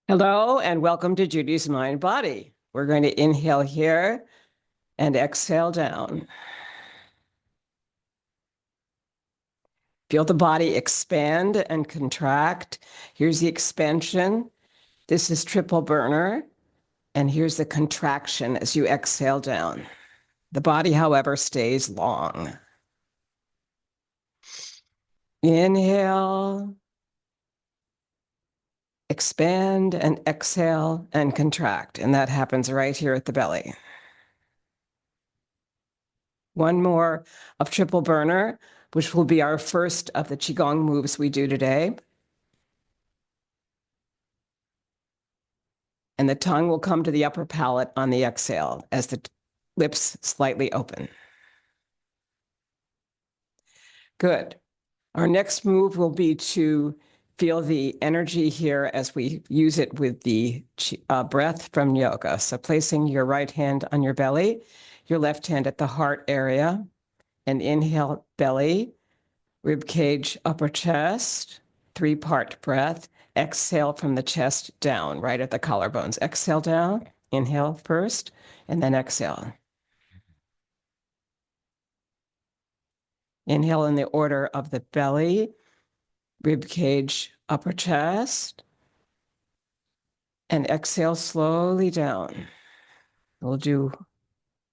Hello and welcome to Judy's Mind Body. We're going to inhale here and exhale down. Feel the body expand and contract. Here's the expansion. This is triple burner. And here's the contraction as you exhale down. The body, however, stays long. Inhale, expand and exhale and contract. And that happens right here at the belly. One more of triple burner, which will be our first of the Qigong moves we do today. And the tongue will come to the upper palate on the exhale as the lips slightly open. Good. Our next move will be to feel the energy here as we use it with the breath from yoga. So placing your right hand on your belly, your left hand at the heart area, and inhale belly, rib cage, upper chest, 3-part breath. Exhale from the chest down, right at the collarbones. Exhale down, inhale first, and then exhale. Inhale in the order of the belly, rib cage, upper chest, and exhale slowly down. We'll do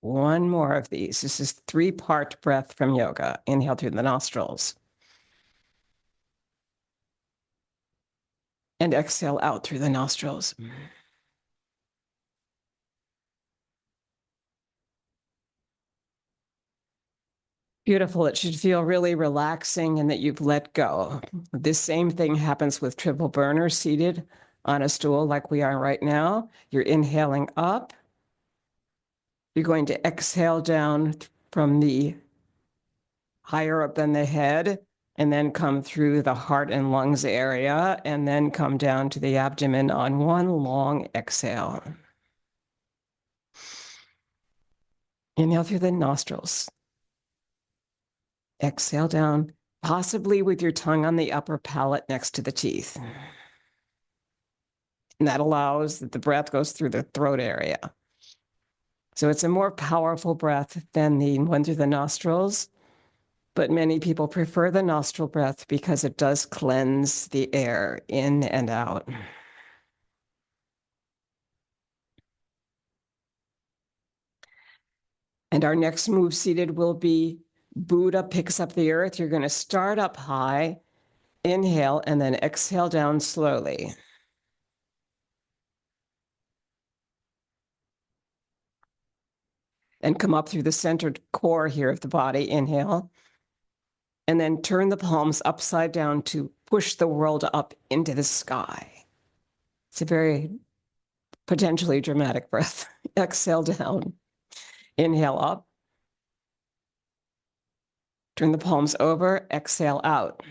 one more of these. This is 3-part breath from yoga. Inhale through the nostrils. And exhale out through the nostrils. Beautiful. It should feel really relaxing and that you've let go. This same thing happens with triple burner seated on a stool like we are right now. You're inhaling up. You're going to exhale down from the higher up than the head, and then come through the heart and lungs area, and then come down to the abdomen on one long exhale. Inhale through the nostrils. Exhale down, possibly with your tongue on the upper palate next to the teeth. And that allows that the breath goes through the throat area. So it's a more powerful breath than the one through the nostrils, but many people prefer the nostril breath because it does cleanse the air in and out. And our next move seated will be Buddha picks up the earth. You're going to start up high, inhale, and then exhale down slowly. And come up through the centered core here of the body. Inhale. And then turn the palms upside down to push the world up into the sky. It's a very potentially dramatic breath. Exhale down. Inhale up. Turn the palms over. Exhale out.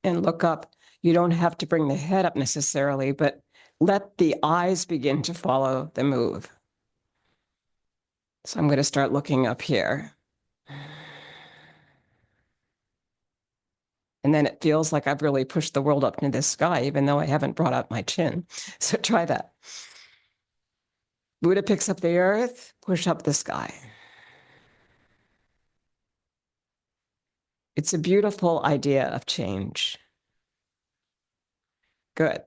And look up. You don't have to bring the head up necessarily, but let the eyes begin to follow the move. So I'm going to start looking up here. And then it feels like I've really pushed the world up into the sky, even though I haven't brought up my chin. So try that. Buddha picks up the earth, push up the sky. It's a beautiful idea of change. Good.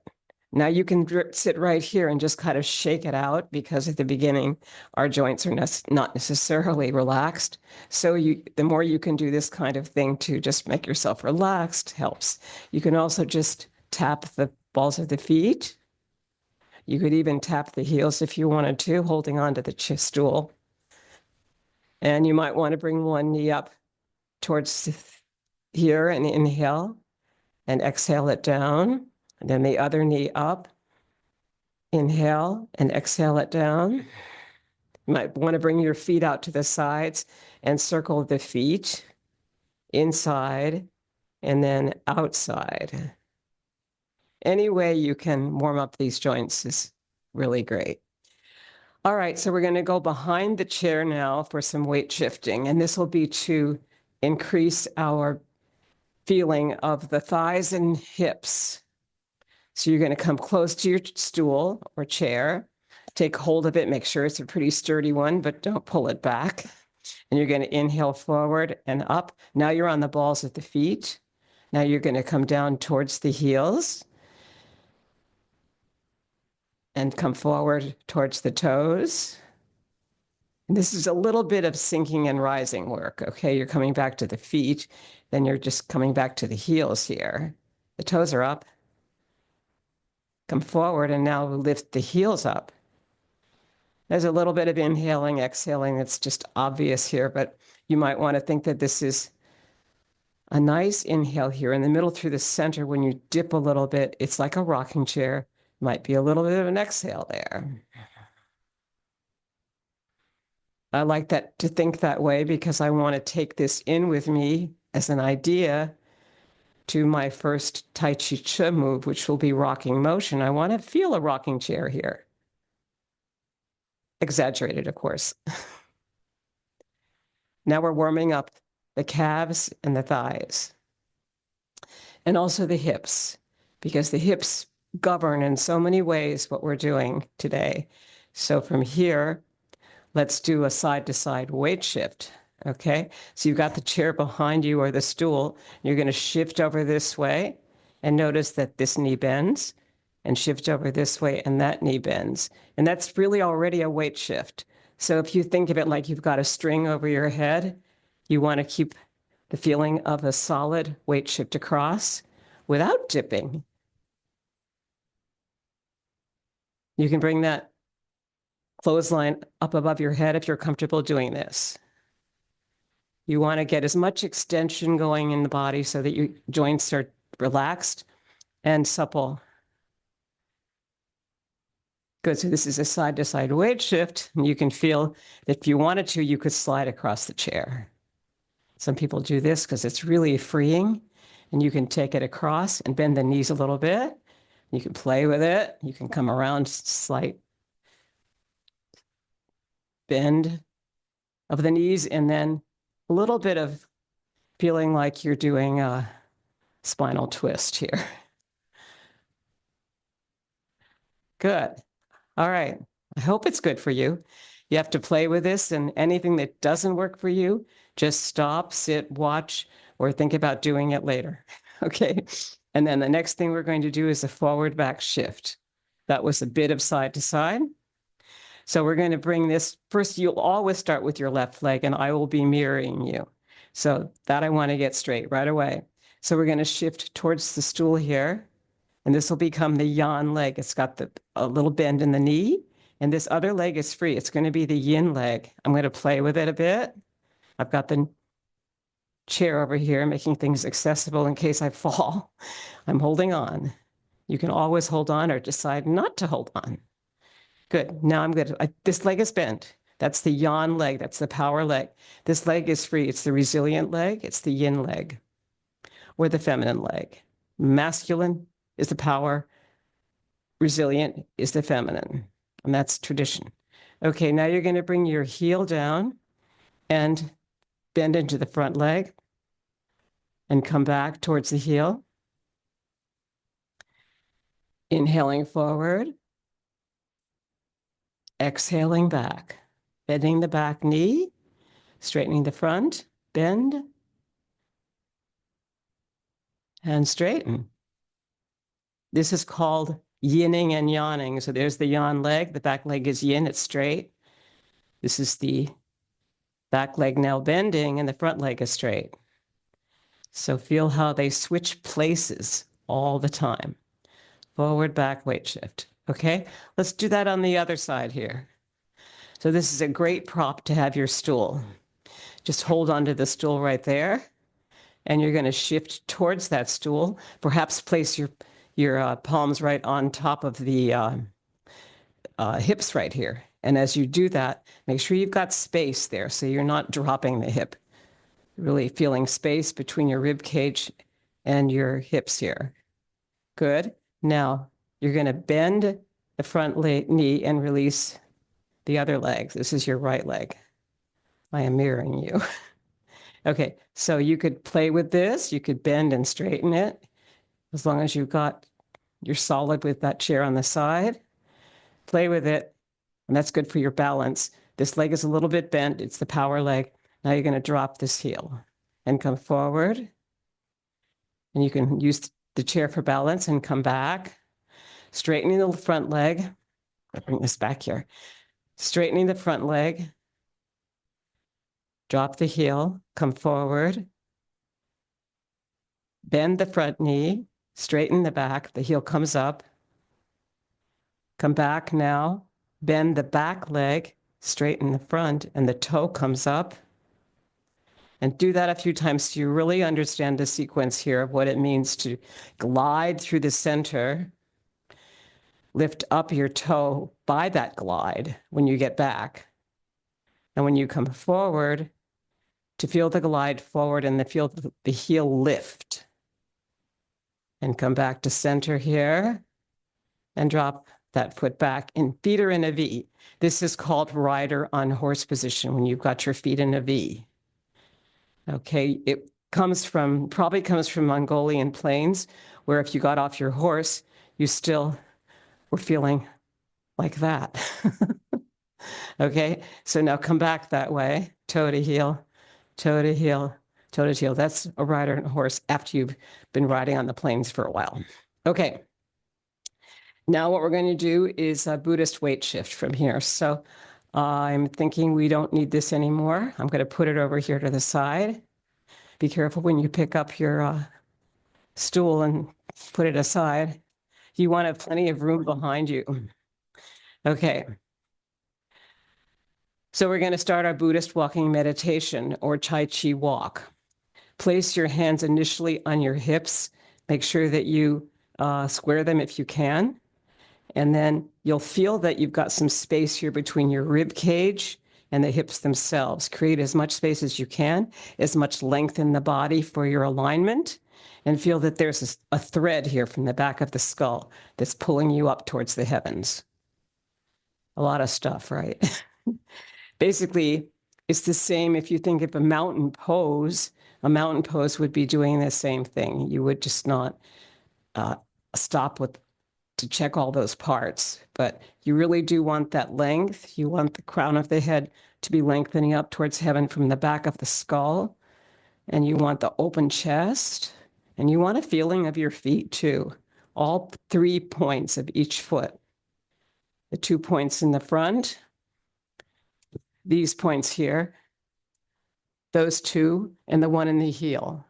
Now you can sit right here and just kind of shake it out, because at the beginning, our joints are not necessarily relaxed. So the more you can do this kind of thing to just make yourself relaxed helps. You can also just tap the balls of the feet. You could even tap the heels if you wanted to, holding onto the stool. And you might want to bring one knee up towards here and inhale, and exhale it down. And then the other knee up. Inhale and exhale it down. You might want to bring your feet out to the sides and circle the feet inside and then outside. Any way you can warm up these joints is really great. All right, so we're going to go behind the chair now for some weight shifting, and this will be to increase our feeling of the thighs and hips. So you're going to come close to your stool or chair, take hold of it, make sure it's a pretty sturdy one, but don't pull it back. And you're going to inhale forward and up. Now you're on the balls of the feet. Now you're going to come down towards the heels and come forward towards the toes. And this is a little bit of sinking and rising work, okay? You're coming back to the feet, then you're just coming back to the heels here. The toes are up. Come forward and now lift the heels up. There's a little bit of inhaling, exhaling that's just obvious here, but you might want to think that this is a nice inhale here in the middle through the center. When you dip a little bit, it's like a rocking chair. Might be a little bit of an exhale there. I like that to think that way because I want to take this in with me as an idea to my first Tai Chi Chih move, which will be rocking motion. I want to feel a rocking chair here. Exaggerated, of course. Now we're warming up the calves and the thighs, and also the hips, because the hips govern in so many ways what we're doing today. So from here, let's do a side-to-side weight shift, okay? So you've got the chair behind you or the stool. You're going to shift over this way, and notice that this knee bends, and shift over this way, and that knee bends. And that's really already a weight shift. So if you think of it like you've got a string over your head, you want to keep the feeling of a solid weight shift across without dipping. You can bring that clothesline up above your head if you're comfortable doing this. You want to get as much extension going in the body so that your joints are relaxed and supple. Good, so this is a side-to-side weight shift, and you can feel that if you wanted to, you could slide across the chair. Some people do this because it's really freeing, and you can take it across and bend the knees a little bit. You can play with it. You can come around, slight bend of the knees, and then a little bit of feeling like you're doing a spinal twist here. Good. All right. I hope it's good for you. You have to play with this, and anything that doesn't work for you, just stop, sit, watch, or think about doing it later. Okay. And then the next thing we're going to do is a forward back shift. That was a bit of side to side. So we're going to bring this first. You'll always start with your left leg, and I will be mirroring you. So that I want to get straight right away. So we're going to shift towards the stool here. And this will become the yan leg. It's got a little bend in the knee, and this other leg is free. It's going to be the yin leg. I'm going to play with it a bit. I've got the chair over here, making things accessible in case I fall. I'm holding on. You can always hold on or decide not to hold on. Good. Now I'm good. This leg is bent. That's the yan leg. That's the power leg. This leg is free. It's the resilient leg. It's the yin leg or the feminine leg. Masculine is the power, resilient is the feminine, and that's tradition. Okay, now you're going to bring your heel down and bend into the front leg and come back towards the heel. Inhaling forward, exhaling back, bending the back knee, straightening the front, bend, and straighten. This is called yinning and yanning. So there's the yan leg. The back leg is yin, it's straight. This is the back leg now bending, and the front leg is straight. So feel how they switch places all the time. Forward, back, weight shift. Okay, let's do that on the other side here. So this is a great prop to have your stool. Just hold onto the stool right there, and you're going to shift towards that stool. Perhaps place your palms right on top of the hips right here. And as you do that, make sure you've got space there so you're not dropping the hip. Really feeling space between your rib cage and your hips here. Good. Now you're going to bend the front knee and release the other leg. This is your right leg. I am mirroring you. Okay, so you could play with this. You could bend and straighten it as long as you've got You're solid with that chair on the side. Play with it, and that's good for your balance. This leg is a little bit bent. It's the power leg. Now you're going to drop this heel and come forward. And you can use the chair for balance and come back. Straightening the front leg. I'll bring this back here. Straightening the front leg. Drop the heel, come forward. Bend the front knee, straighten the back, the heel comes up. Come back now, bend the back leg, straighten the front, and the toe comes up. And do that a few times so you really understand the sequence here of what it means to glide through the center, lift up your toe by that glide when you get back. And when you come forward, to feel the glide forward and feel the heel lift. And come back to center here and drop that foot back. And feet are in a V. This is called rider on horse position when you've got your feet in a V. Okay, it probably comes from Mongolian plains, where if you got off your horse, you still were feeling like that. Okay, so now come back that way, toe to heel, toe to heel, toe to heel. That's a rider on a horse after you've been riding on the plains for a while. Okay. Now what we're going to do is a Buddhist weight shift from here. So I'm thinking we don't need this anymore. I'm going to put it over here to the side. Be careful when you pick up your stool and put it aside. You want to have plenty of room behind you. Okay. So we're going to start our Buddhist walking meditation, or Tai Chi walk. Place your hands initially on your hips. Make sure that you square them if you can. And then you'll feel that you've got some space here between your rib cage and the hips themselves. Create as much space as you can, as much length in the body for your alignment, and feel that there's a thread here from the back of the skull that's pulling you up towards the heavens. A lot of stuff, right? Basically, it's the same if you think of a mountain pose would be doing the same thing. You would just not stop to check all those parts, but you really do want that length. You want the crown of the head to be lengthening up towards heaven from the back of the skull, and you want the open chest, and you want a feeling of your feet too. All 3 points of each foot. The 2 points in the front, these points here, those 2, and the one in the heel.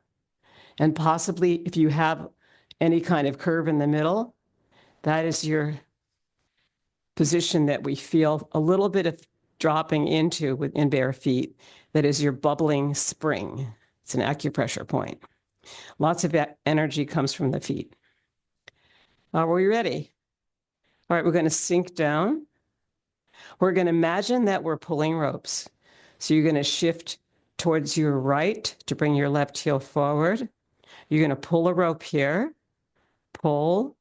And possibly if you have any kind of curve in the middle, that is your position that we feel a little bit of dropping into in bare feet. That is your bubbling spring. It's an acupressure point. Lots of energy comes from the feet. Are we ready? All right, we're going to sink down. We're going to imagine that we're pulling ropes. So you're going to shift towards your right to bring your left heel forward. You're going to pull a rope here, pull.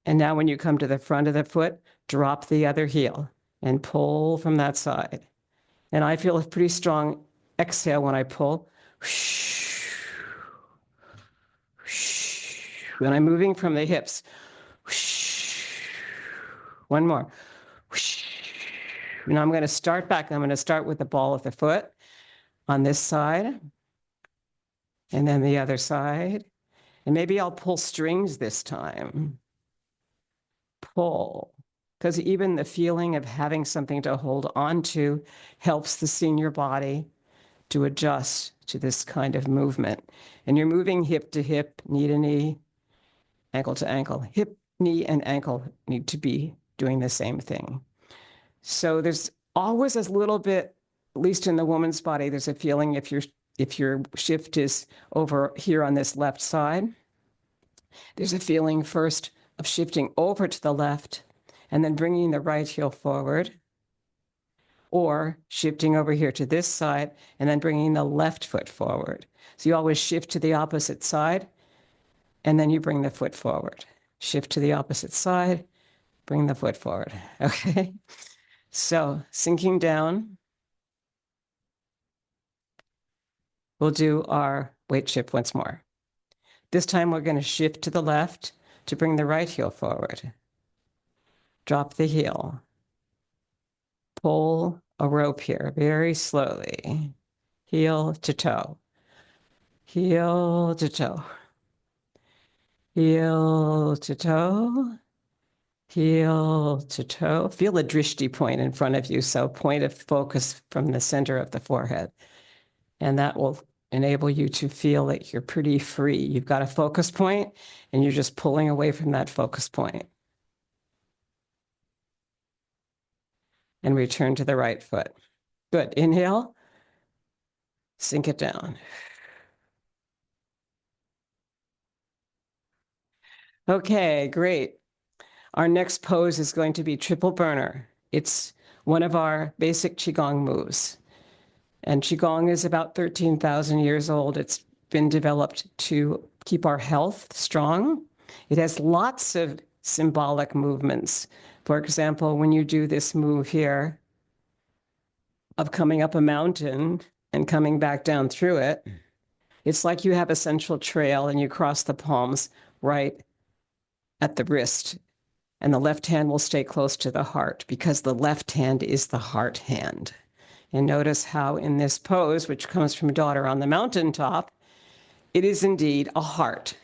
And now when you come to the front of the foot, drop the other heel and pull from that side. And I feel a pretty strong exhale when I pull. When I'm moving from the hips. One more. Now I'm going to start back. I'm going to start with the ball of the foot on this side. And then the other side. And maybe I'll pull strings this time. Pull. Because even the feeling of having something to hold on to helps the senior body to adjust to this kind of movement. And you're moving hip to hip, knee to knee, ankle to ankle. Hip, knee, and ankle need to be doing the same thing. So there's always a little bit, at least in the woman's body, there's a feeling if your shift is over here on this left side, there's a feeling first of shifting over to the left and then bringing the right heel forward, or shifting over here to this side and then bringing the left foot forward. So you always shift to the opposite side and then you bring the foot forward. Shift to the opposite side, bring the foot forward. Okay? So sinking down, we'll do our weight shift once more. This time we're going to shift to the left to bring the right heel forward. Drop the heel. Pull a rope here very slowly. Heel to toe. Heel to toe. Heel to toe. Heel to toe. Feel a drishti point in front of you, so point of focus from the center of the forehead. And that will enable you to feel that you're pretty free. You've got a focus point, and you're just pulling away from that focus point. And return to the right foot. Good. Inhale. Sink it down. Okay, great. Our next pose is going to be triple burner. It's one of our basic Qigong moves. And Qigong is about 13,000 years old. It's been developed to keep our health strong. It has lots of symbolic movements. For example, when you do this move here of coming up a mountain and coming back down through it, it's like you have a central trail and you cross the palms right at the wrist. And the left hand will stay close to the heart because the left hand is the heart hand. And notice how in this pose, which comes from Daughter on the Mountaintop, it is indeed a heart.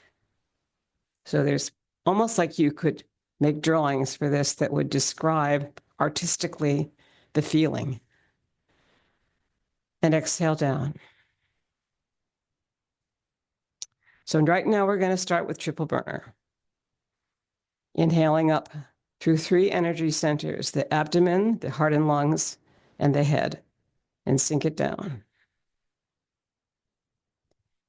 So there's almost like you could make drawings for this that would describe artistically the feeling. And exhale down. So right now we're going to start with triple burner. Inhaling up through 3 energy centers, the abdomen, the heart and lungs, and the head, and sink it down.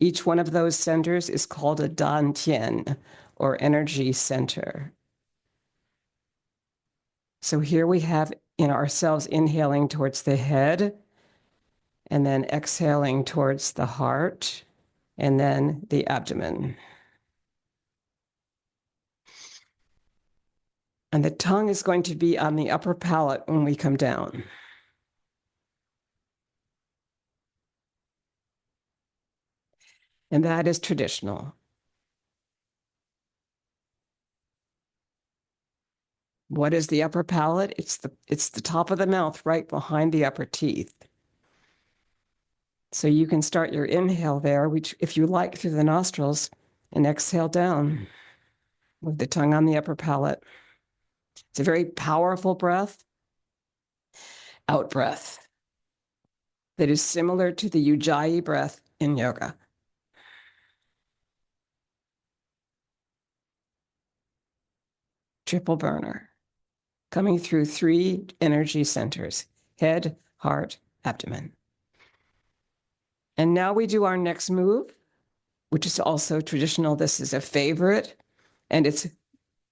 Each one of those centers is called a Dan Tian, or energy center. So here we have in ourselves inhaling towards the head, and then exhaling towards the heart, and then the abdomen. And the tongue is going to be on the upper palate when we come down. And that is traditional. What is the upper palate? It's the top of the mouth right behind the upper teeth. So you can start your inhale there, which if you like through the nostrils, and exhale down with the tongue on the upper palate. It's a very powerful breath, out breath, that is similar to the Ujjayi breath in yoga. Triple burner, coming through 3 energy centers, head, heart, abdomen. And now we do our next move, which is also traditional. This is a favorite, and it's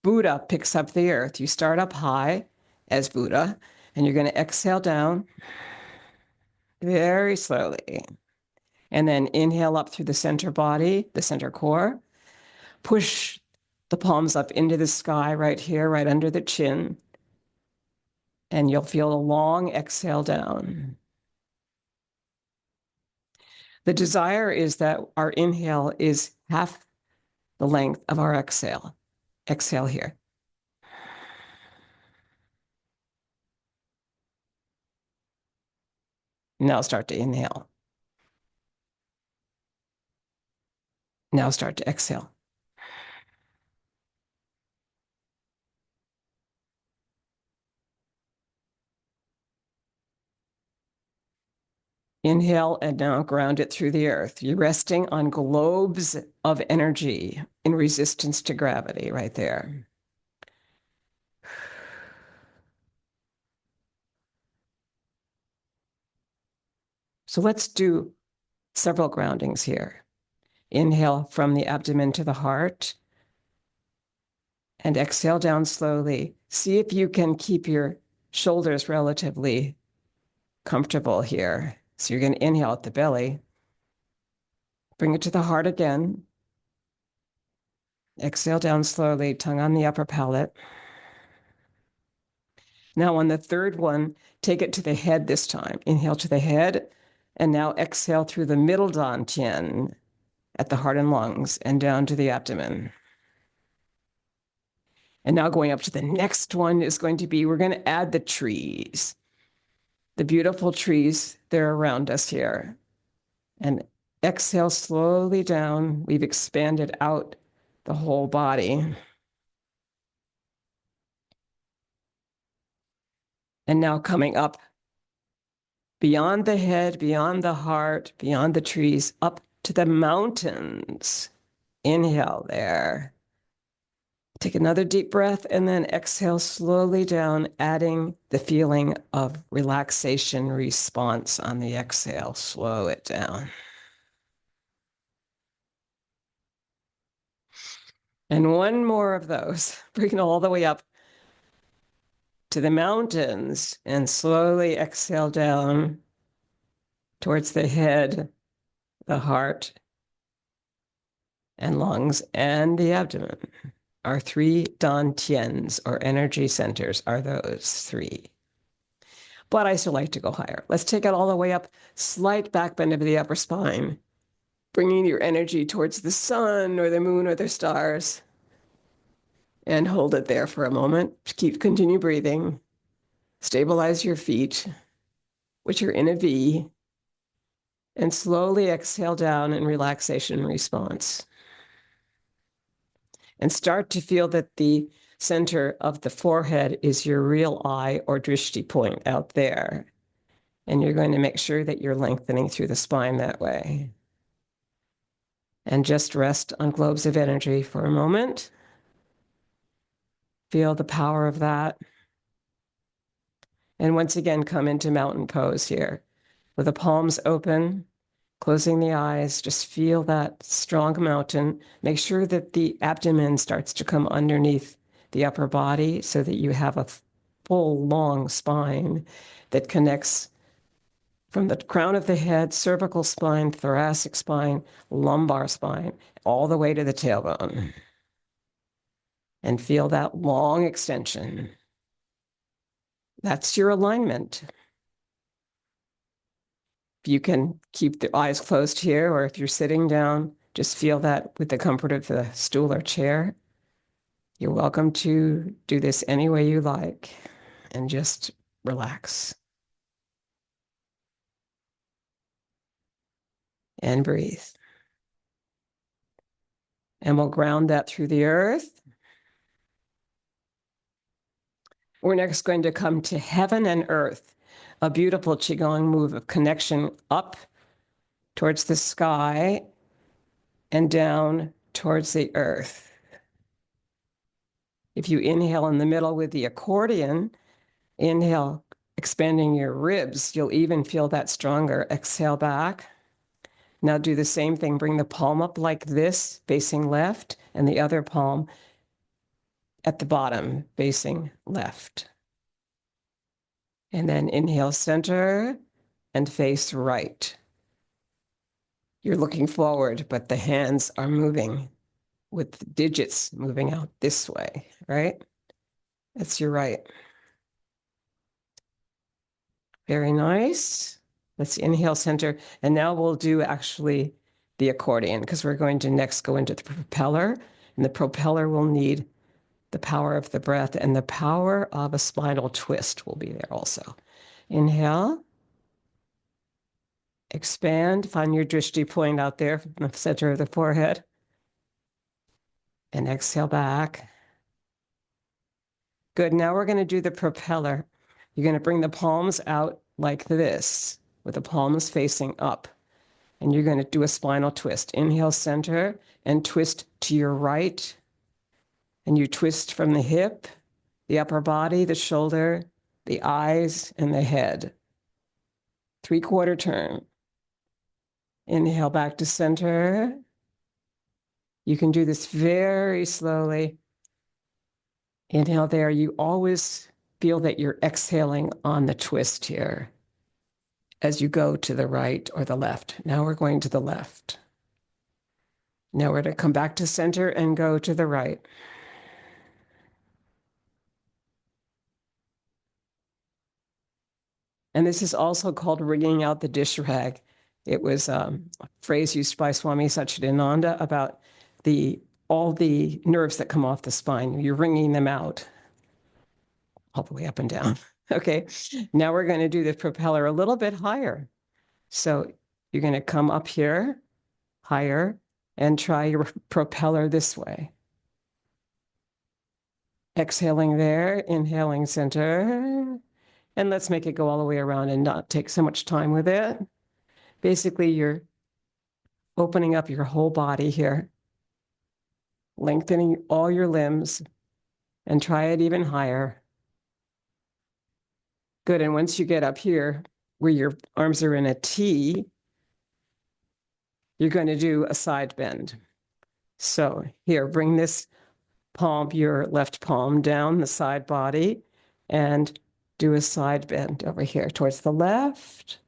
Buddha picks up the earth. You start up high as Buddha, and you're going to exhale down very slowly. And then inhale up through the center body, the center core. Push the palms up into the sky right here, right under the chin. And you'll feel a long exhale down. The desire is that our inhale is half the length of our exhale. Exhale here. Now start to inhale. Now start to exhale. Inhale and now ground it through the earth. You're resting on globes of energy in resistance to gravity right there. So let's do several groundings here. Inhale from the abdomen to the heart and exhale down slowly. See if you can keep your shoulders relatively comfortable here. So you're going to inhale at the belly. Bring it to the heart again. Exhale down slowly, tongue on the upper palate. Now on the third one, take it to the head this time. Inhale to the head, and now exhale through the middle dantian. at the heart and lungs and down to the abdomen. And now going up to the next one is going to be, we're going to add the trees, the beautiful trees that are around us here. And exhale slowly down. We've expanded out the whole body. And now coming up beyond the head, beyond the heart, beyond the trees, up to the mountains. Inhale there. Take another deep breath and then exhale slowly down, adding the feeling of relaxation response on the exhale. Slow it down. And one more of those. Bring it all the way up to the mountains and slowly exhale down towards the head, the heart, and lungs, and the abdomen. Our three dantians, or energy centers, are those three. But I still like to go higher. Let's take it all the way up, slight back bend of the upper spine, bringing your energy towards the sun or the moon or the stars. And hold it there for a moment. Continue breathing. Stabilize your feet, which are in a V, and slowly exhale down in relaxation response. And start to feel that the center of the forehead is your real eye or drishti point out there. And you're going to make sure that you're lengthening through the spine that way. And just rest on globes of energy for a moment. Feel the power of that. And once again, come into mountain pose here with the palms open, closing the eyes. Just feel that strong mountain. Make sure that the abdomen starts to come underneath the upper body so that you have a full, long spine that connects from the crown of the head, cervical spine, thoracic spine, lumbar spine, all the way to the tailbone. And feel that long extension. That's your alignment. If you can keep the eyes closed here, or if you're sitting down, just feel that with the comfort of the stool or chair. You're welcome to do this any way you like, and just relax. And breathe. And we'll ground that through the earth. We're next going to come to heaven and earth, a beautiful Qigong move of connection up towards the sky and down towards the earth. If you inhale in the middle with the accordion, inhale, expanding your ribs, you'll even feel that stronger. Exhale back. Now do the same thing. Bring the palm up like this, facing left, and the other palm at the bottom, facing left. And then inhale, center, and face right. You're looking forward, but the hands are moving with the digits moving out this way, right? That's your right. Very nice. Let's inhale, center. And now we'll do actually the accordion, because we're going to next go into the propeller. And the propeller will need the power of the breath, and the power of a spinal twist will be there also. Inhale. Expand. Find your drishti point out there from the center of the forehead. And exhale back. Good. Now we're going to do the propeller. You're going to bring the palms out like this, with the palms facing up. And you're going to do a spinal twist. Inhale, center, and twist to your right. And you twist from the hip, the upper body, the shoulder, the eyes, and the head. 3/4 turn. Inhale back to center. You can do this very slowly. Inhale there. You always feel that you're exhaling on the twist here as you go to the right or the left. Now we're going to the left. Now we're going to come back to center and go to the right. And this is also called wringing out the dish rag. It was a phrase used by Swami Satchidananda about all the nerves that come off the spine. You're wringing them out all the way up and down. Okay, now we're going to do the propeller a little bit higher. So you're going to come up here, higher, and try your propeller this way. Exhaling there, inhaling center. And let's make it go all the way around and not take so much time with it. Basically, you're opening up your whole body here, lengthening all your limbs, and try it even higher. Good. And once you get up here, where your arms are in a T, you're going to do a side bend. So here, bring this palm, your left palm down the side body, and do a side bend over here towards the left.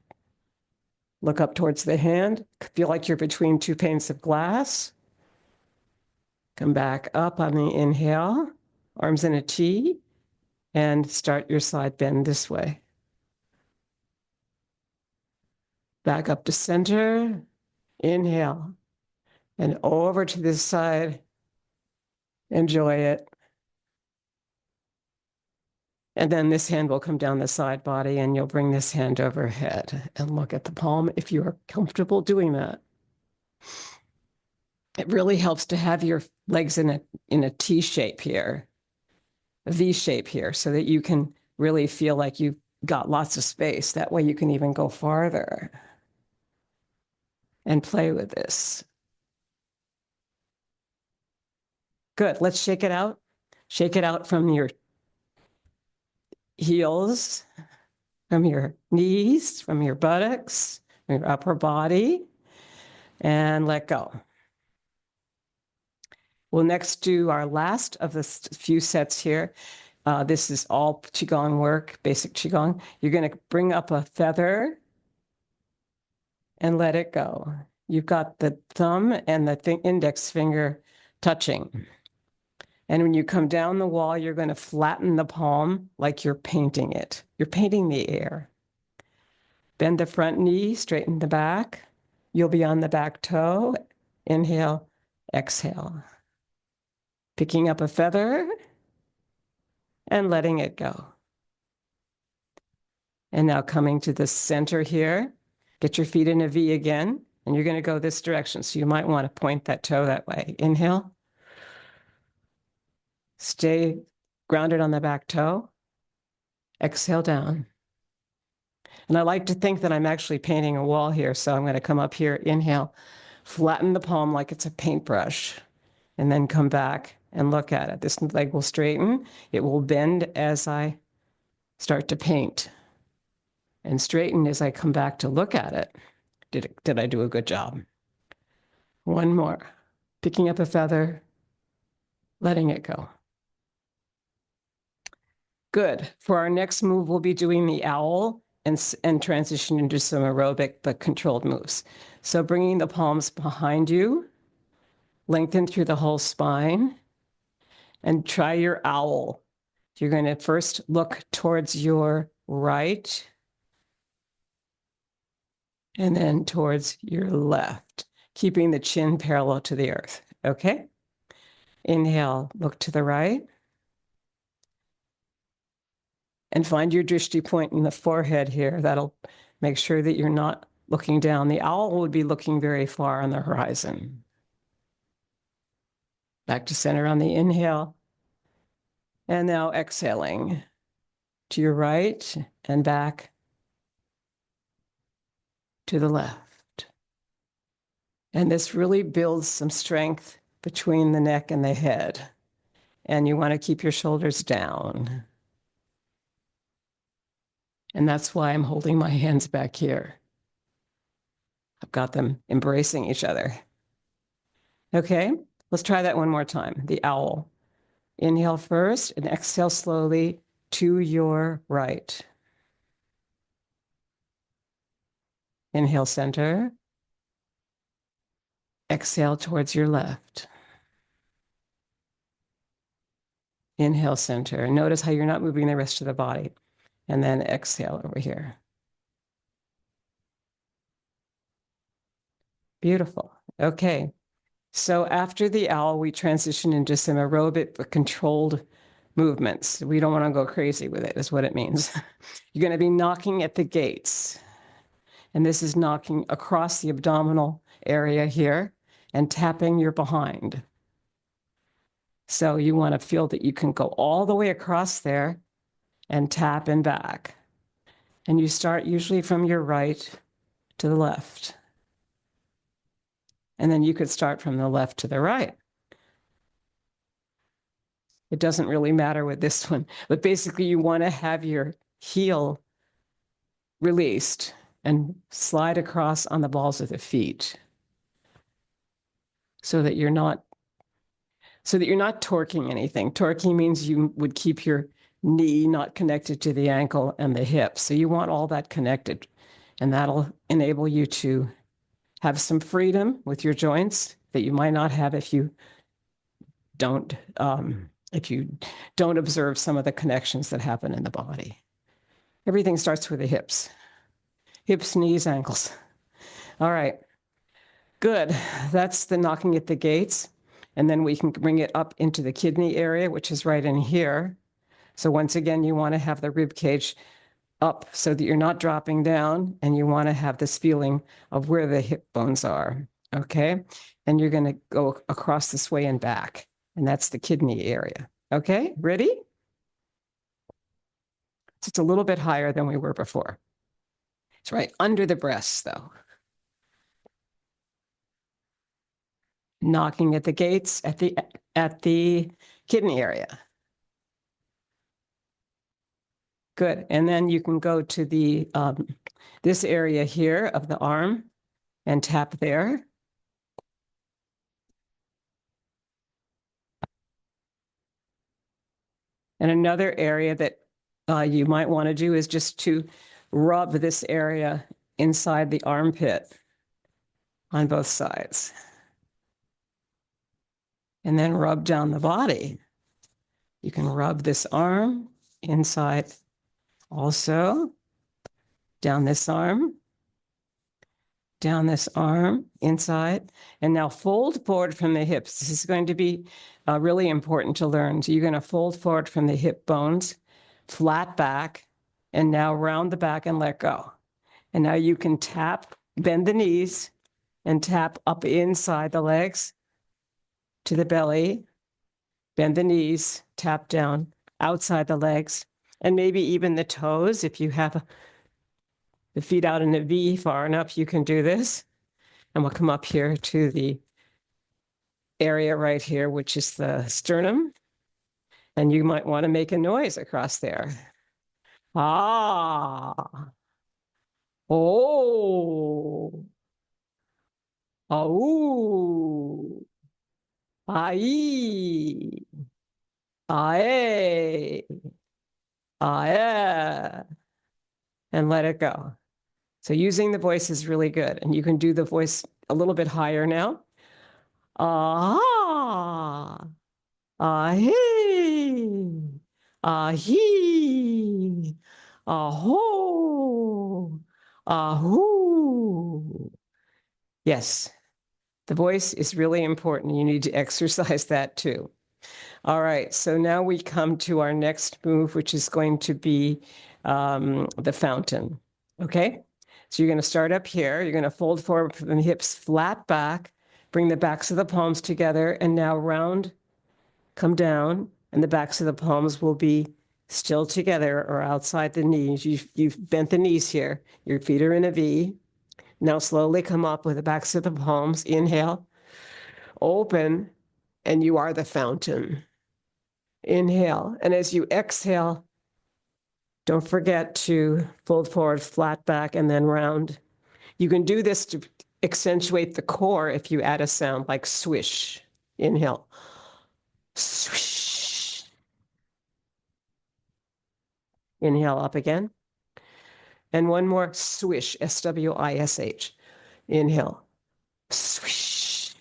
Look up towards the hand. Feel like you're between two panes of glass. Come back up on the inhale, arms in a T, and start your side bend this way. Back up to center, inhale, and over to this side. Enjoy it. And then this hand will come down the side body, and you'll bring this hand overhead and look at the palm if you are comfortable doing that. It really helps to have your legs in a T shape here, a V shape here, so that you can really feel like you've got lots of space. That way you can even go farther and play with this. Good. Let's shake it out. Shake it out from your heels, from your knees, from your buttocks, from your upper body, and let go. We'll next do our last of the few sets here. This is all Qigong work, basic Qigong. You're going to bring up a feather and let it go. You've got the thumb and the index finger touching. And when you come down the wall, you're going to flatten the palm like you're painting it. You're painting the air. Bend the front knee, straighten the back. You'll be on the back toe. Inhale, exhale. Picking up a feather and letting it go. And now coming to the center here, get your feet in a V again, and you're going to go this direction. So you might want to point that toe that way. Inhale. Stay grounded on the back toe. Exhale down. And I like to think that I'm actually painting a wall here. So I'm going to come up here, inhale, flatten the palm like it's a paintbrush, and then come back and look at it. This leg will straighten. It will bend as I start to paint, and straighten as I come back to look at it. Did I do a good job? One more. Picking up a feather, letting it go. Good. For our next move, we'll be doing the owl and transition into some aerobic but controlled moves. So bringing the palms behind you, lengthen through the whole spine, and try your owl. You're going to first look towards your right and then towards your left, keeping the chin parallel to the earth. Okay? Inhale, look to the right. And find your drishti point in the forehead here. That'll make sure that you're not looking down. The owl would be looking very far on the horizon. Back to center on the inhale. And now exhaling to your right and back to the left. And this really builds some strength between the neck and the head. And you want to keep your shoulders down. And that's why I'm holding my hands back here. I've got them embracing each other. Okay, let's try that one more time. The owl. Inhale first and exhale slowly to your right. Inhale center. Exhale towards your left. Inhale center. Notice how you're not moving the rest of the body. And then exhale over here. Beautiful. Okay. So after the owl, we transition into some aerobic but controlled movements. We don't want to go crazy with it, is what it means. You're going to be knocking at the gates. And this is knocking across the abdominal area here and tapping your behind. So you want to feel that you can go all the way across there and tap and back. And you start usually from your right to the left. And then you could start from the left to the right. It doesn't really matter with this one, but basically you want to have your heel released and slide across on the balls of the feet so that you're not torquing anything. Torquing means you would keep your knee not connected to the ankle and the hip. So you want all that connected, and that'll enable you to have some freedom with your joints that you might not have if you don't observe some of the connections that happen in the body. Everything starts with the hips, knees, ankles. All right, good. That's the knocking at the gates. And then we can bring it up into the kidney area, which is right in here. So once again, you want to have the rib cage up so that you're not dropping down, and you want to have this feeling of where the hip bones are, okay? And you're going to go across this way and back, and that's the kidney area, okay? Ready? So it's a little bit higher than we were before. It's right under the breasts, though. Knocking at the gates at the kidney area. Good. And then you can go to the this area here of the arm and tap there. And another area that you might want to do is just to rub this area inside the armpit on both sides. And then rub down the body. You can rub this arm inside also, down this arm, inside. And now fold forward from the hips. This is going to be really important to learn. So you're going to fold forward from the hip bones, flat back, and now round the back and let go. And now you can tap, bend the knees, and tap up inside the legs to the belly, bend the knees, tap down outside the legs, and maybe even the toes. If you have the feet out in a V far enough, you can do this. And we'll come up here to the area right here, which is the sternum. And you might want to make a noise across there. Ah. Oh. Au. Ai. Ae. Ae. And let it go. So using the voice is really good. And you can do the voice a little bit higher now. Ah. Ahee. Ahee. Aho. Ahoo. Yes, the voice is really important. You need to exercise that too. All right, so now we come to our next move, which is going to be the fountain, okay? So you're going to start up here. You're going to fold forward from the hips flat back, bring the backs of the palms together, and now round, come down, and the backs of the palms will be still together or outside the knees. You've bent the knees here. Your feet are in a V. Now slowly come up with the backs of the palms. Inhale, open, and you are the fountain. Inhale, and as you exhale, don't forget to fold forward, flat back, and then round. You can do this to accentuate the core if you add a sound like swish. Inhale. Swish. Inhale up again. And one more swish, S-W-I-S-H. Inhale. Swish.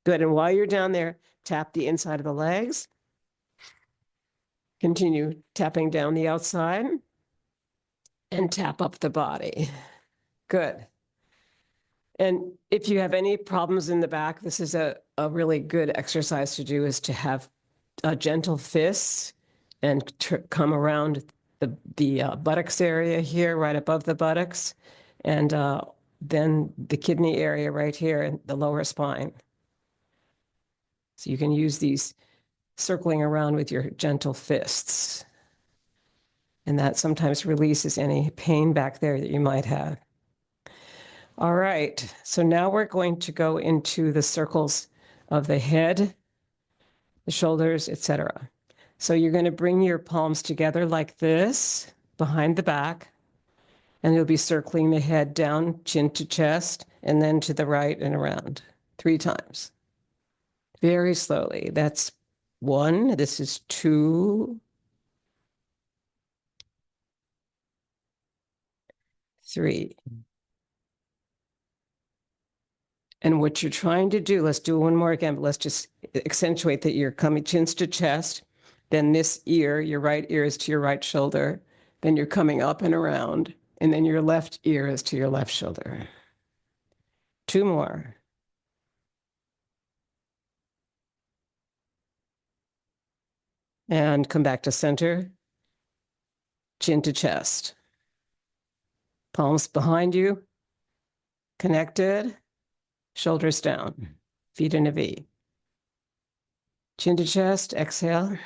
Good. And while you're down there, tap the inside of the legs. Continue tapping down the outside and tap up the body. Good. And if you have any problems in the back, this is a really good exercise to do, is to have gentle fists and come around the buttocks area here, right above the buttocks, and then the kidney area right here in the lower spine. So you can use these circling around with your gentle fists. And that sometimes releases any pain back there that you might have. All right, so now we're going to go into the circles of the head, the shoulders, etc. So you're going to bring your palms together like this, behind the back, and you'll be circling the head down, chin to chest, and then to the right and around 3 times. Very slowly. That's 1. This is 2, 3. And what you're trying to do, let's do one more again, but let's just accentuate that you're coming chins to chest. Then this ear, your right ear is to your right shoulder. Then you're coming up and around. And then your left ear is to your left shoulder. 2 more. And come back to center. Chin to chest. Palms behind you. Connected. Shoulders down. Feet in a V. Chin to chest. Exhale.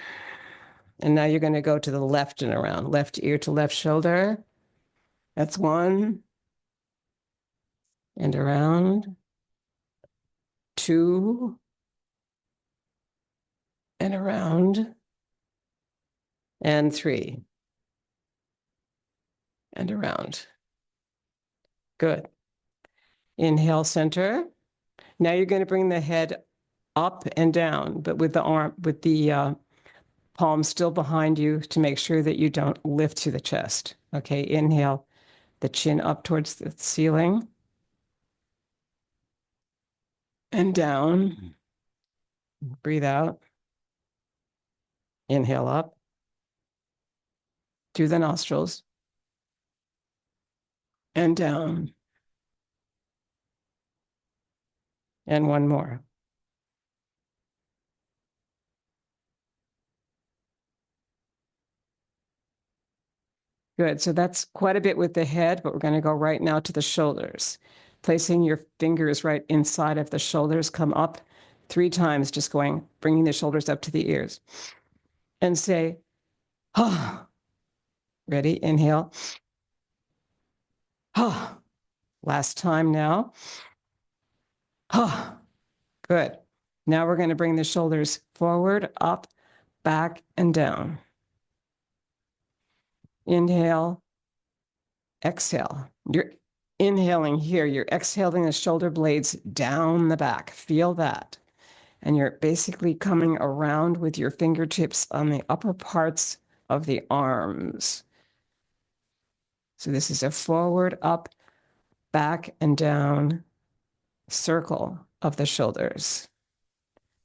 And now you're going to go to the left and around. Left ear to left shoulder. That's 1. And around. 2. And around. And 3. And around. Good. Inhale, center. Now you're going to bring the head up and down, but with the palm still behind you to make sure that you don't lift to the chest. Okay, inhale, the chin up towards the ceiling. And down. Breathe out. Inhale up. Through the nostrils. And down. And 1 more. Good. So that's quite a bit with the head, but we're going to go right now to the shoulders. Placing your fingers right inside of the shoulders, come up 3 times, just bringing the shoulders up to the ears. And say, ah. Ready? Inhale. Ah. Last time now. Ah. Good. Now we're going to bring the shoulders forward, up, back, and down. Inhale. Exhale. You're inhaling here. You're exhaling the shoulder blades down the back. Feel that. And you're basically coming around with your fingertips on the upper parts of the arms. So this is a forward, up, back, and down circle of the shoulders.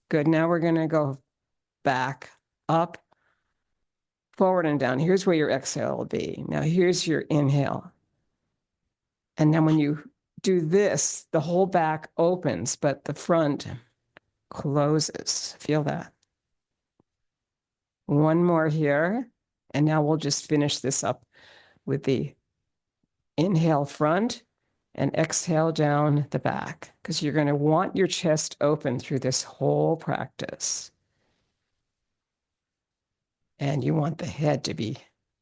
Good. Now we're going to go back, up, forward, and down. Here's where your exhale will be. Now here's your inhale. And then when you do this, the whole back opens, but the front closes. Feel that. 1 more here. And now we'll just finish this up with the inhale front and exhale down the back, because you're going to want your chest open through this whole practice. And you want the head to be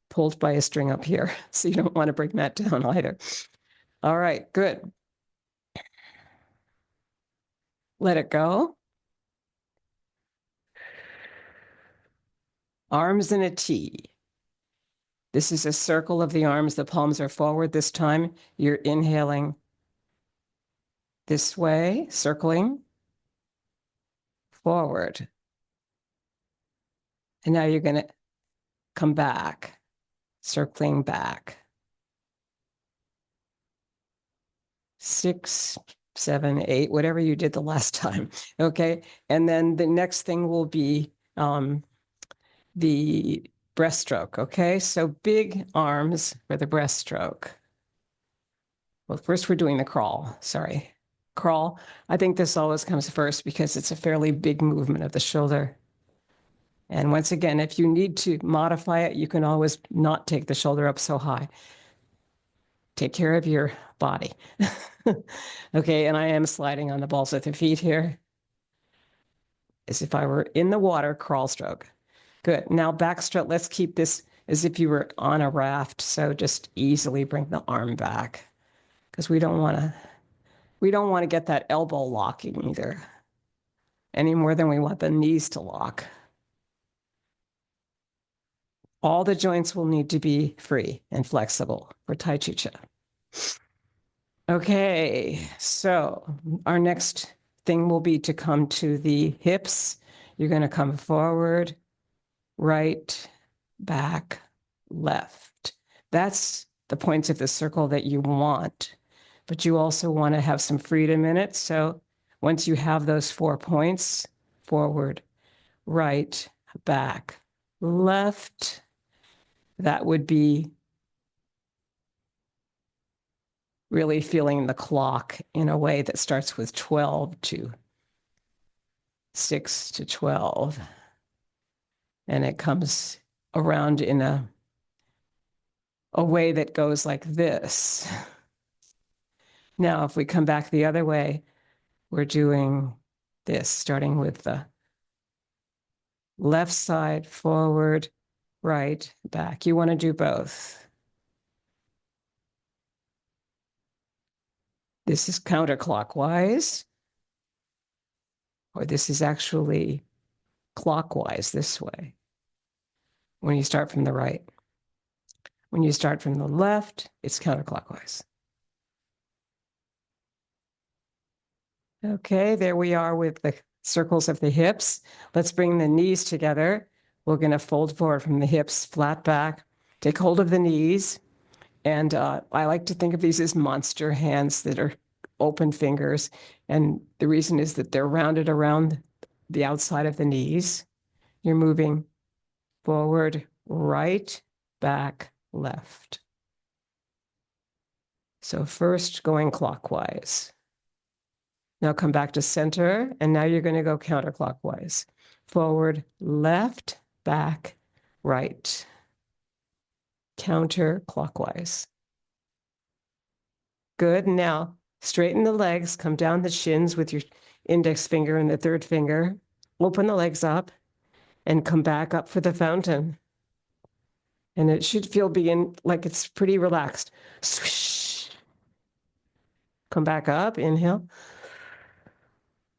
pulled by a string up here. So you don't want to bring that down either. All right, good. Let it go. Arms in a T. This is a circle of the arms. The palms are forward this time. You're inhaling this way, circling forward. And now you're going to come back, circling back. 6, 7, 8, whatever you did the last time. Okay. And then the next thing will be the breaststroke. Okay. So big arms for the breaststroke. Well, first we're doing the crawl. Sorry. Crawl. I think this always comes first because it's a fairly big movement of the shoulder. And once again, if you need to modify it, you can always not take the shoulder up so high. Take care of your body. Okay, and I am sliding on the balls of the feet here. As if I were in the water, crawl stroke. Good. Now backstroke. Let's keep this as if you were on a raft. So just easily bring the arm back because we don't want to get that elbow locking either any more than we want the knees to lock. All the joints will need to be free and flexible for Tai Chi Chih. Okay, so our next thing will be to come to the hips. You're going to come forward, right, back, left. That's the points of the circle that you want, but you also want to have some freedom in it. So once you have those 4 points, forward, right, back, left, that would be really feeling the clock in a way that starts with 12 to 6 to 12. And it comes around in a way that goes like this. Now, if we come back the other way, we're doing this, starting with the left side, forward, right, back. You want to do both. This is counterclockwise, or this is actually clockwise this way when you start from the right. When you start from the left, it's counterclockwise. Okay, there we are with the circles of the hips. Let's bring the knees together. We're going to fold forward from the hips, flat back, take hold of the knees. And I like to think of these as monster hands that are open fingers. And the reason is that they're rounded around the outside of the knees. You're moving forward, right, back, left. So first going clockwise. Now come back to center, and now you're going to go counterclockwise. Forward, left, back, right. Counterclockwise. Good. Now straighten the legs, come down the shins with your index finger and the third finger. Open the legs up and come back up for the fountain. And it should feel like it's pretty relaxed. Swish. Come back up, inhale.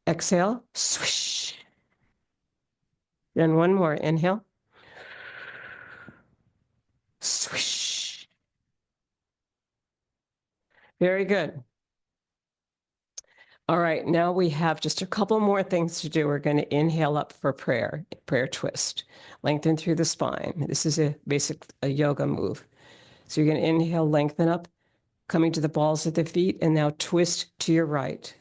Exhale, swish. Then one more, inhale. Swish. Very good. All right, now we have just a couple more things to do. We're going to inhale up for prayer twist. Lengthen through the spine. This is a yoga move. So you're going to inhale, lengthen up, coming to the balls of the feet, and now twist to your right.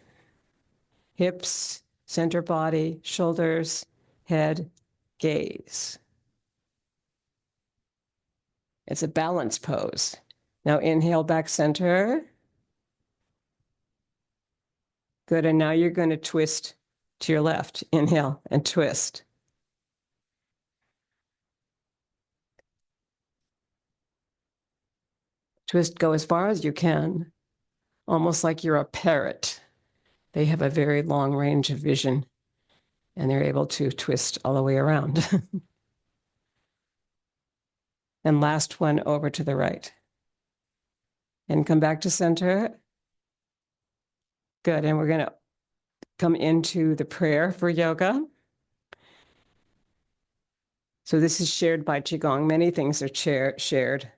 Hips, center body, shoulders, head, gaze. It's a balance pose. Now inhale back center. Good, and now you're going to twist to your left. Inhale and twist. Twist, go as far as you can, almost like you're a parrot. They have a very long range of vision, and they're able to twist all the way around. And last one over to the right. And come back to center. Good, and we're going to come into the prayer for yoga. So this is shared by Qigong. Many things are shared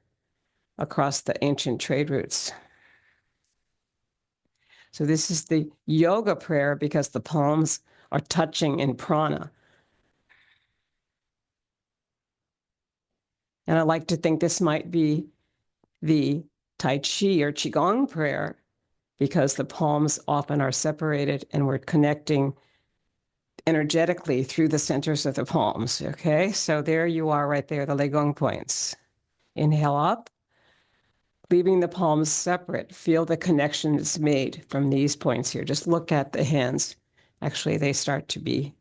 across the ancient trade routes. So this is the yoga prayer because the palms are touching in prana. And I like to think this might be the Tai Chi or Qigong prayer because the palms often are separated and we're connecting energetically through the centers of the palms. Okay, so there you are right there, the Legong points. Inhale up, leaving the palms separate. Feel the connection that's made from these points here. Just look at the hands. Actually, they start to be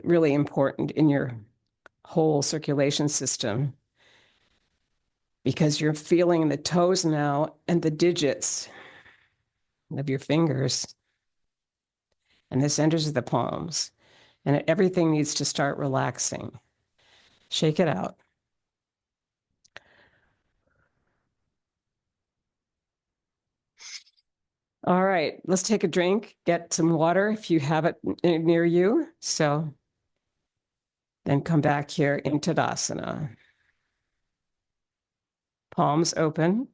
really important in your whole circulation system because you're feeling the toes now and the digits of your fingers and the centers of the palms. And everything needs to start relaxing. Shake it out. All right, let's take a drink, get some water if you have it near you. So then come back here in Tadasana. Palms open.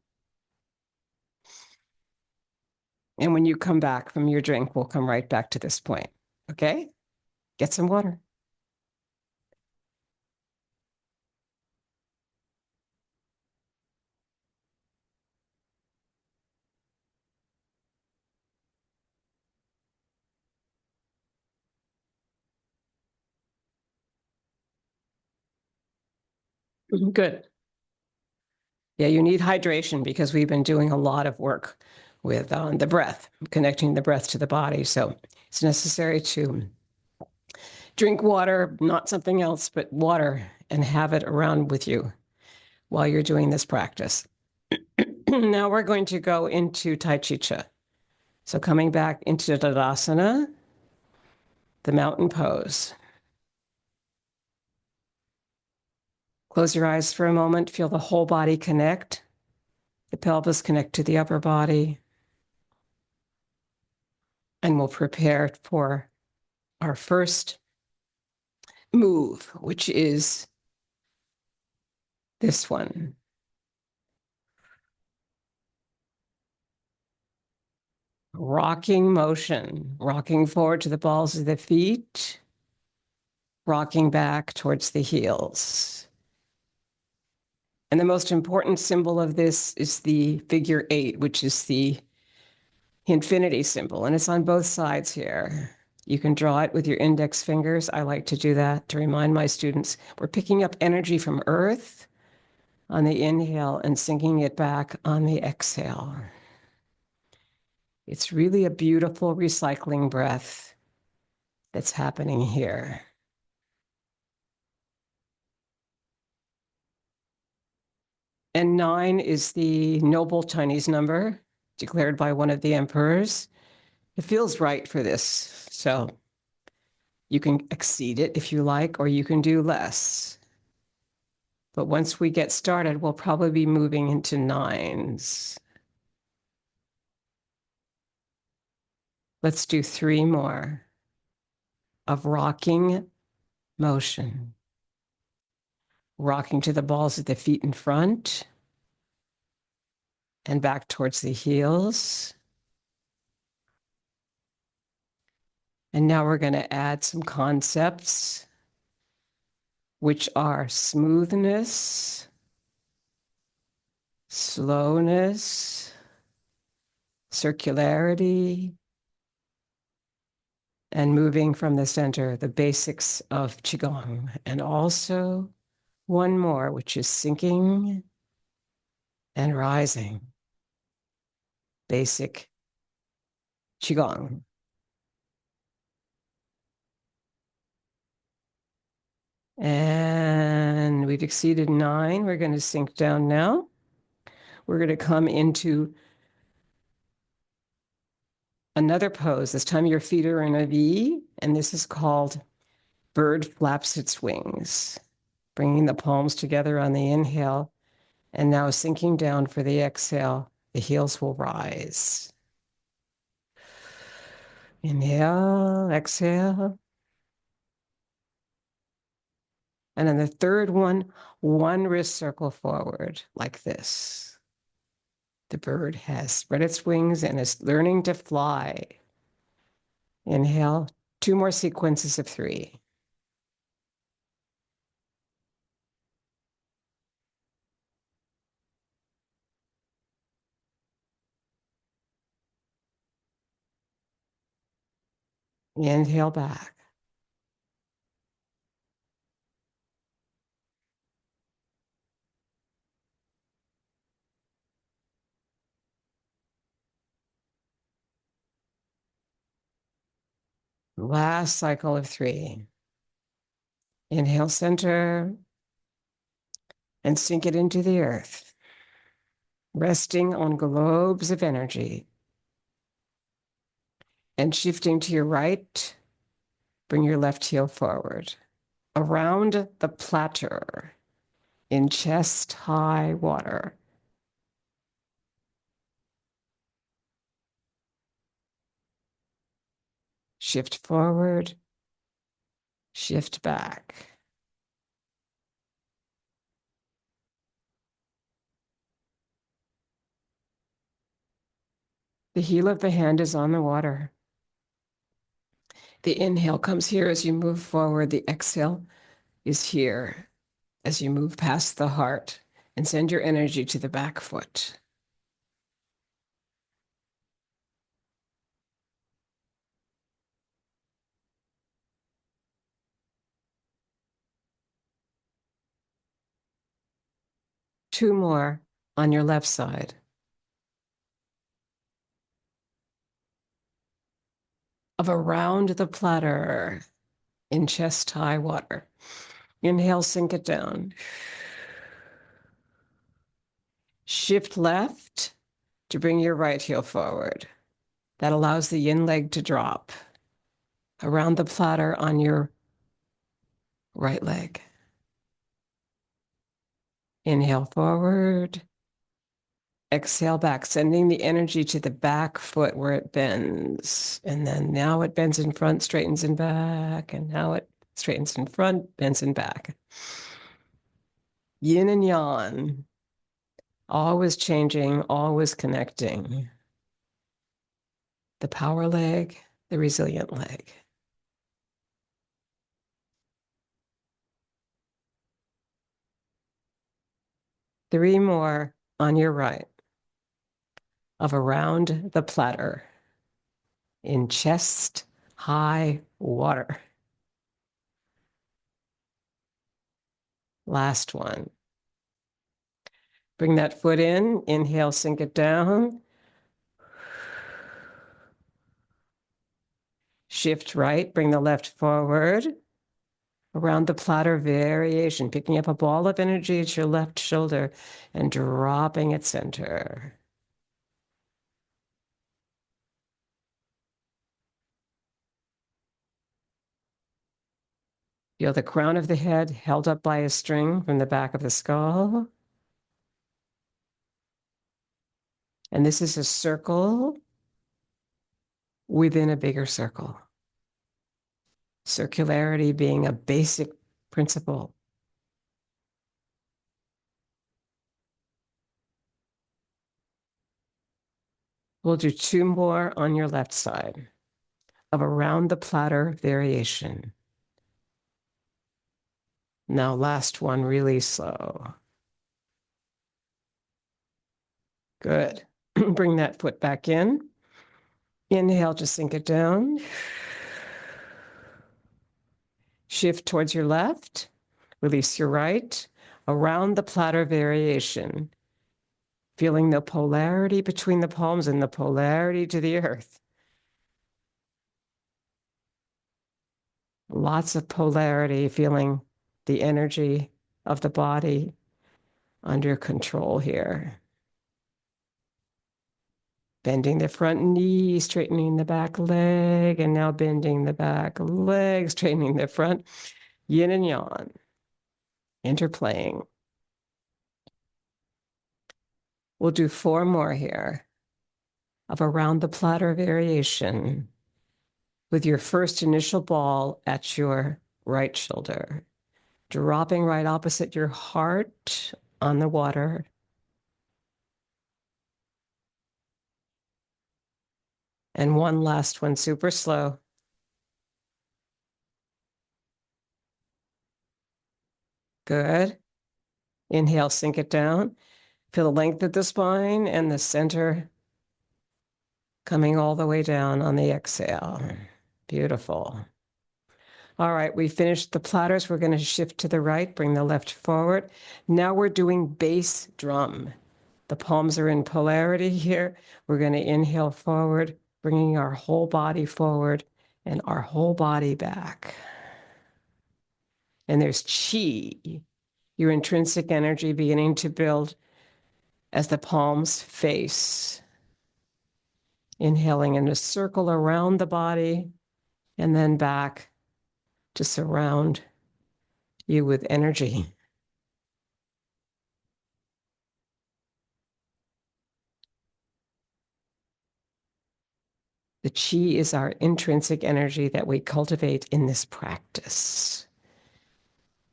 And when you come back from your drink, we'll come right back to this point. Okay? Get some water. Good. Yeah, you need hydration because we've been doing a lot of work with the breath, connecting the breath to the body. So it's necessary to drink water, not something else, but water, and have it around with you while you're doing this practice. Now we're going to go into Tai Chi Chih. So coming back into Tadasana, the mountain pose. Close your eyes for a moment. Feel the whole body connect. The pelvis connect to the upper body. And we'll prepare for our first move, which is this one. Rocking motion, rocking forward to the balls of the feet, rocking back towards the heels. And the most important symbol of this is the figure 8, which is the infinity symbol, and it's on both sides here. You can draw it with your index fingers. I like to do that to remind my students we're picking up energy from earth on the inhale and sinking it back on the exhale. It's really a beautiful recycling breath that's happening here. And 9 is the noble Chinese number declared by one of the emperors. It feels right for this. So you can exceed it if you like, or you can do less. But once we get started, we'll probably be moving into 9s. Let's do 3 more of rocking motion. Rocking to the balls of the feet in front and back towards the heels. And now we're going to add some concepts, which are smoothness, slowness, circularity, and moving from the center, the basics of Qigong. And also one more, which is sinking and rising, basic Qigong. And we've exceeded 9. We're going to sink down now. We're going to come into another pose. This time your feet are in a V, and this is called bird flaps its wings. Bringing the palms together on the inhale, and now sinking down for the exhale. The heels will rise. Inhale, exhale. And then the third one wrist circle forward like this. The bird has spread its wings and is learning to fly. Inhale, 2 more sequences of 3. Inhale back. Last cycle of 3. Inhale, center, and sink it into the earth, resting on globes of energy. And shifting to your right, bring your left heel forward. Around the platter in chest-high water. Shift forward, shift back. The heel of the hand is on the water. The inhale comes here as you move forward. The exhale is here as you move past the heart and send your energy to the back foot. Two more on your left side. Of around the platter in chest-high water. Inhale, sink it down. Shift left to bring your right heel forward. That allows the yin leg to drop around the platter on your right leg. Inhale forward. Exhale back, sending the energy to the back foot where it bends. And then now it bends in front, straightens in back. And now it straightens in front, bends in back. Yin and yang, always changing, always connecting. The power leg, the resilient leg. Three more on your right of around the platter in chest high water. Last one. Bring that foot in, inhale, sink it down. Shift right, bring the left forward. Around the platter variation, picking up a ball of energy at your left shoulder and dropping it center. Feel the crown of the head held up by a string from the back of the skull. And this is a circle within a bigger circle. Circularity being a basic principle. We'll do two more on your left side of around the platter variation. Now, last one, really slow. Good. Bring that foot back in. Inhale to sink it down. Shift towards your left. Release your right. Around the platter variation. Feeling the polarity between the palms and the polarity to the earth. Lots of polarity, feeling the energy of the body under control here. Bending the front knee, straightening the back leg, and now bending the back leg, straightening the front. Yin and yang, interplaying. We'll do four more here of around the platter variation with your first initial ball at your right shoulder, dropping right opposite your heart on the water. And one last one, super slow. Good. Inhale, sink it down. Feel the length of the spine and the center coming all the way down on the exhale. Beautiful. All right, we finished the platters. We're going to shift to the right, bring the left forward. Now we're doing bass drum. The palms are in polarity here. We're going to inhale forward, bringing our whole body forward. and our whole body back. And there's chi, your intrinsic energy beginning to build as the palms face. Inhaling in a circle around the body and then back to surround you with energy. The chi is our intrinsic energy that we cultivate in this practice.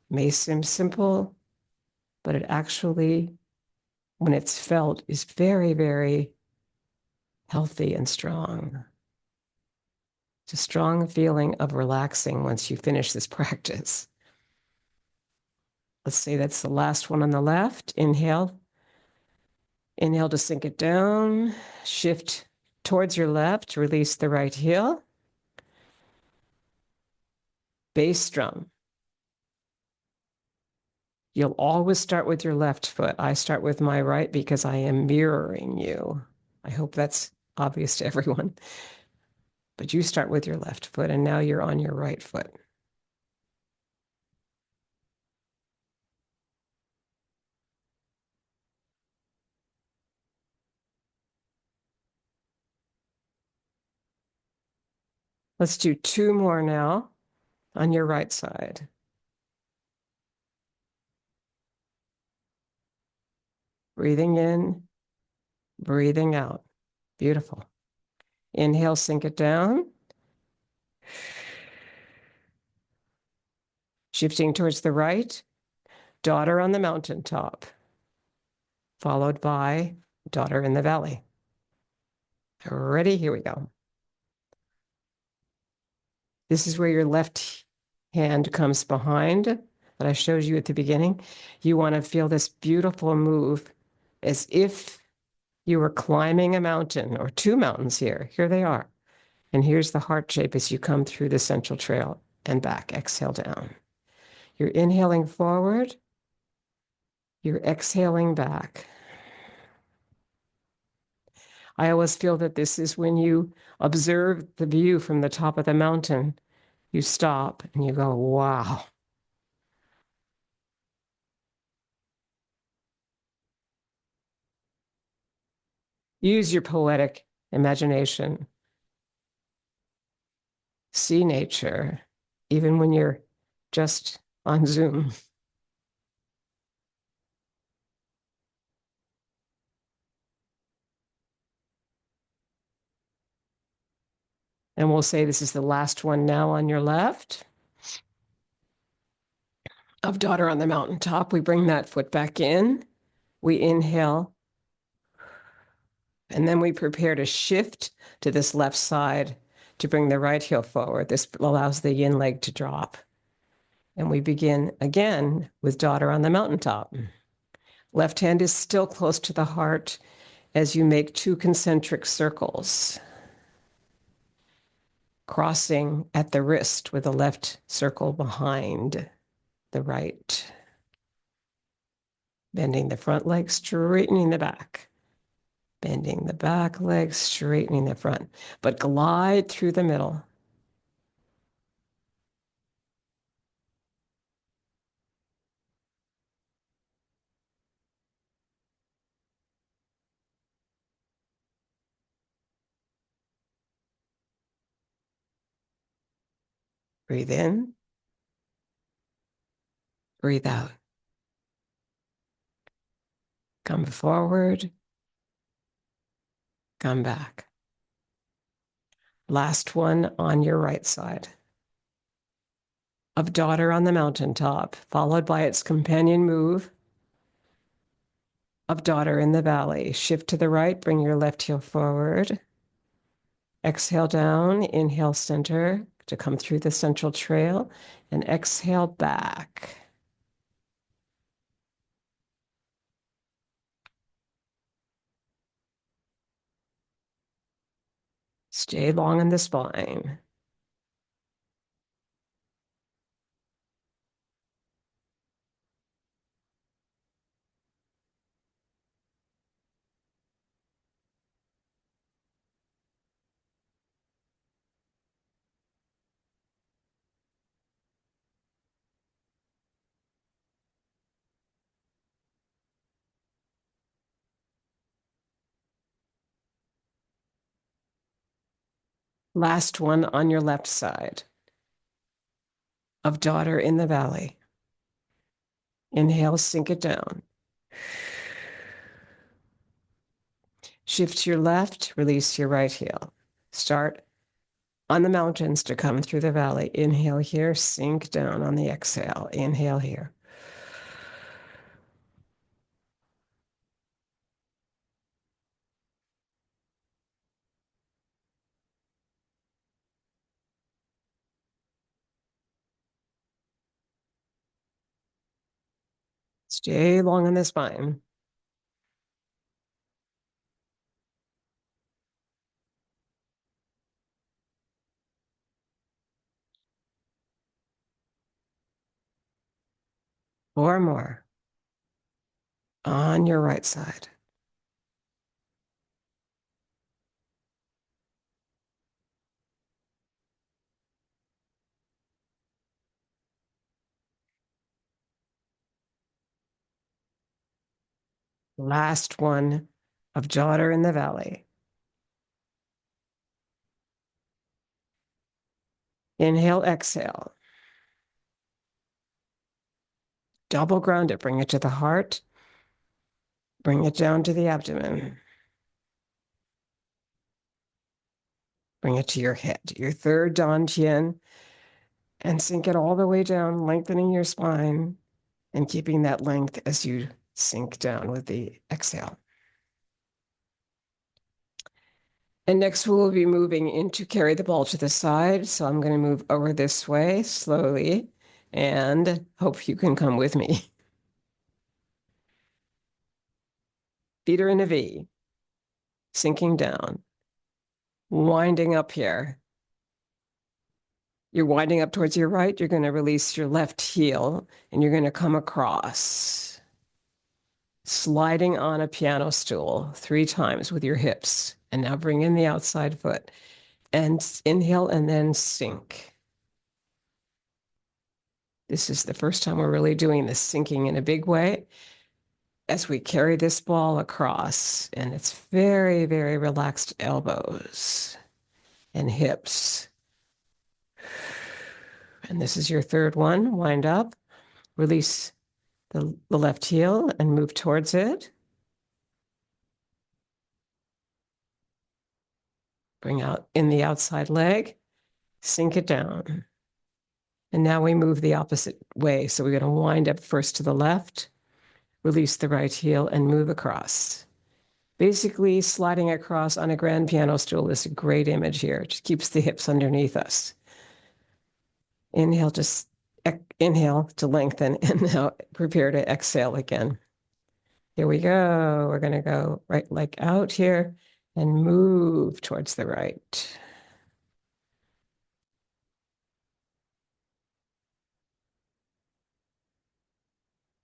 May seem simple, but it actually, when it's felt, is very, very healthy and strong. It's a strong feeling of relaxing once you finish this practice. Let's say that's the last one on the left. Inhale. Inhale to sink it down. Shift towards your left. Release the right heel. Bass drum. You'll always start with your left foot. I start with my right because I am mirroring you. I hope that's obvious to everyone. But you start with your left foot, and now you're on your right foot. Let's do 2 more now on your right side. Breathing in, breathing out. Beautiful. Inhale, sink it down. Shifting towards the right, daughter on the mountaintop, followed by daughter in the valley. Ready? Here we go. This is where your left hand comes behind that I showed you at the beginning. You want to feel this beautiful move as if you were climbing a mountain or 2 mountains here. Here they are. And here's the heart shape as you come through the central trail and back. Exhale down. You're inhaling forward. You're exhaling back. I always feel that this is when you observe the view from the top of the mountain. You stop and you go, wow. Use your poetic imagination. See nature, even when you're just on Zoom. And we'll say this is the last one now on your left. Of daughter on the mountaintop, we bring that foot back in. We inhale. And then we prepare to shift to this left side to bring the right heel forward. This allows the yin leg to drop. And we begin again with daughter on the mountaintop. Left hand is still close to the heart as you make 2 concentric circles, crossing at the wrist with the left circle behind the right. Bending the front leg, straightening the back. Bending the back leg, straightening the front. But glide through the middle. Breathe in. Breathe out. Come forward. Come back. Last one on your right side. Of daughter on the mountaintop, followed by its companion move of daughter in the valley. Shift to the right, bring your left heel forward. Exhale down, inhale center to come through the central trail, and exhale back. Stay long in the spine. Last one on your left side of Daughter in the Valley. Inhale, sink it down. Shift to your left, release your right heel. Start on the mountains to come through the valley. Inhale here, sink down on the exhale. Inhale here. Stay long on the spine. Four more on your right side. Last one of Daughter in the Valley. Inhale, exhale. Double ground it. Bring it to the heart. Bring it down to the abdomen. Bring it to your head, your third dantian, and sink it all the way down, lengthening your spine and keeping that length as you sink down with the exhale. And next we'll be moving into carry the ball to the side. So I'm going to move over this way slowly and hope you can come with me. Feet are in a V, sinking down, winding up here. You're winding up towards your right. You're going to release your left heel and you're going to come across, sliding on a piano stool 3 times with your hips. And now bring in the outside foot and inhale and then sink. This is the first time we're really doing this sinking in a big way as we carry this ball across. And it's very, very relaxed elbows and hips. And this is your third one. Wind up, release the left heel and move towards it. Bring out in the outside leg, sink it down. And now we move the opposite way. So we're going to wind up first to the left, release the right heel, and move across. Basically, sliding across on a grand piano stool is a great image here. It just keeps the hips underneath us. Inhale, just inhale to lengthen, and now prepare to exhale again. Here we go. We're going to go right leg out here and move towards the right.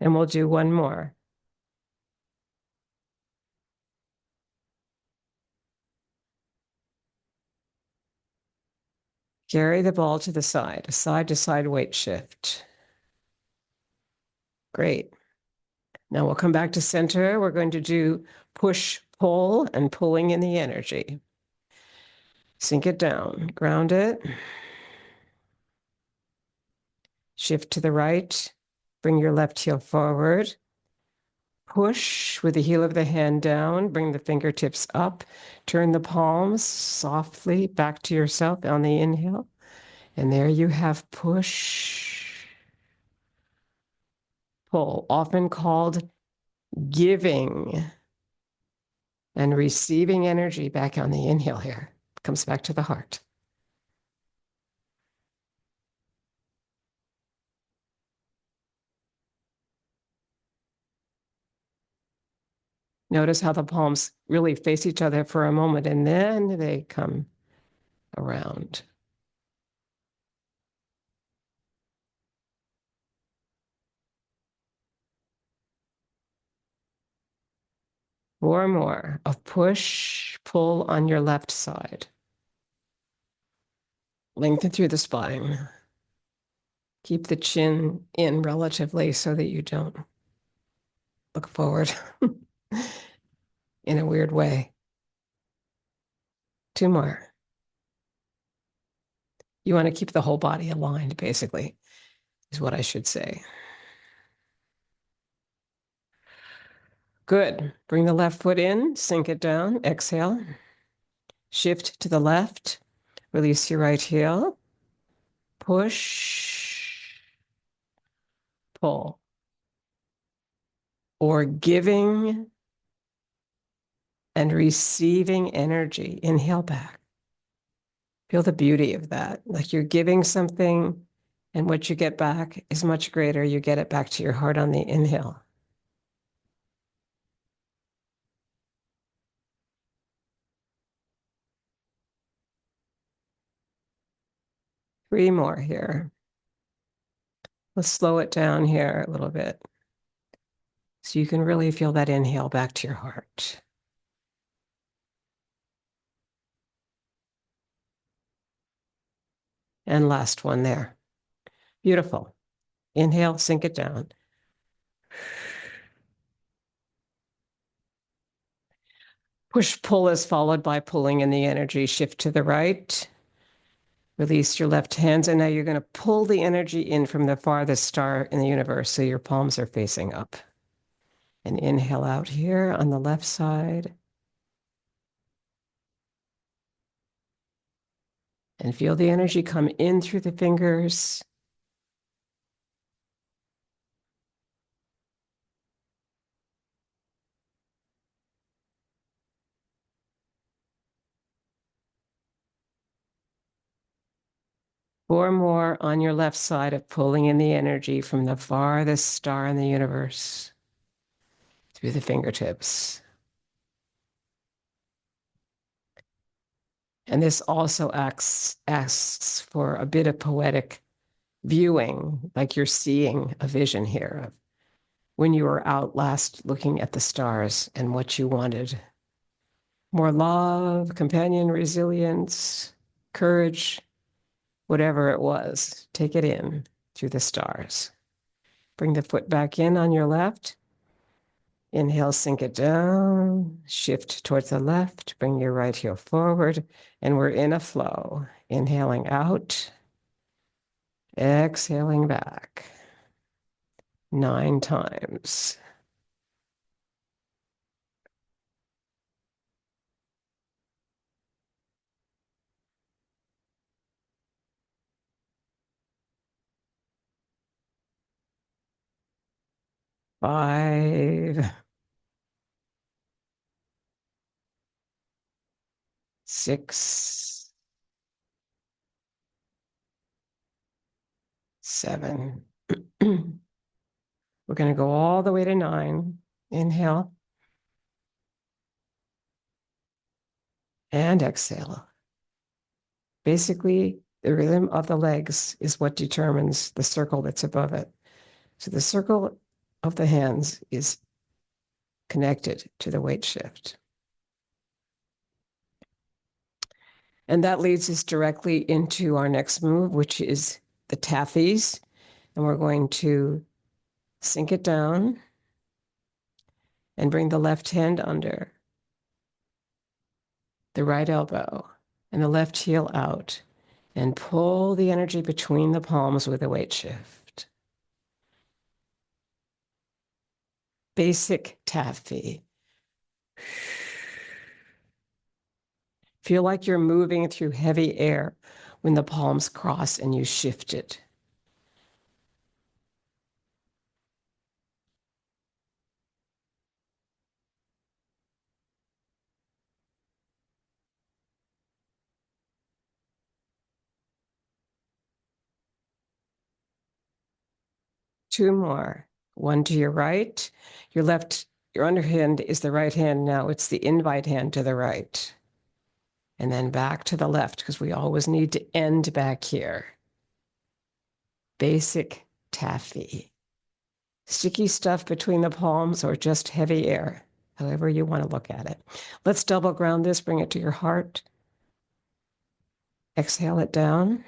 And we'll do one more. Carry the ball to the side, a side-to-side weight shift. Great. Now we'll come back to center. We're going to do push, pull, and pulling in the energy. Sink it down, ground it. Shift to the right, bring your left heel forward. Push with the heel of the hand down, bring the fingertips up, turn the palms softly back to yourself on the inhale. And there you have push, pull, often called giving and receiving energy back on the inhale here. Comes back to the heart. Notice how the palms really face each other for a moment and then they come around. 4 more of push, pull on your left side. Lengthen through the spine. Keep the chin in relatively so that you don't look forward in a weird way. 2 more. You want to keep the whole body aligned, basically, is what I should say. Good. Bring the left foot in, sink it down, exhale. Shift to the left, release your right heel, push, pull, or giving and receiving energy. Inhale back. Feel the beauty of that. Like you're giving something, and what you get back is much greater. You get it back to your heart on the inhale. Three more here. Let's slow it down here a little bit so you can really feel that inhale back to your heart. And last one there. Beautiful. Inhale, sink it down. Push-pull is followed by pulling in the energy. Shift to the right. Release your left hands, and now you're going to pull the energy in from the farthest star in the universe so your palms are facing up. And inhale out here on the left side. And feel the energy come in through the fingers. Four more on your left side of pulling in the energy from the farthest star in the universe through the fingertips. And this also asks for a bit of poetic viewing, like you're seeing a vision here of when you were out last looking at the stars and what you wanted. More love, companion, resilience, courage, whatever it was, take it in through the stars. Bring the foot back in on your left. Inhale, sink it down. Shift towards the left. Bring your right heel forward. And we're in a flow. Inhaling out. Exhaling back. 9 times. Five, 6, 7. We're going to go all the way to 9. Inhale. And exhale. Basically, the rhythm of the legs is what determines the circle that's above it. So the circle of the hands is connected to the weight shift. And that leads us directly into our next move, which is the taffies. And we're going to sink it down and bring the left hand under the right elbow and the left heel out and pull the energy between the palms with a weight shift. Basic taffy. Feel like you're moving through heavy air when the palms cross and you shift it. Two more. One to your right. Your left, your underhand is the right hand now. It's the invite hand to the right. And then back to the left, because we always need to end back here. Basic taffy. Sticky stuff between the palms or just heavy air, however you want to look at it. Let's double ground this, bring it to your heart. Exhale it down.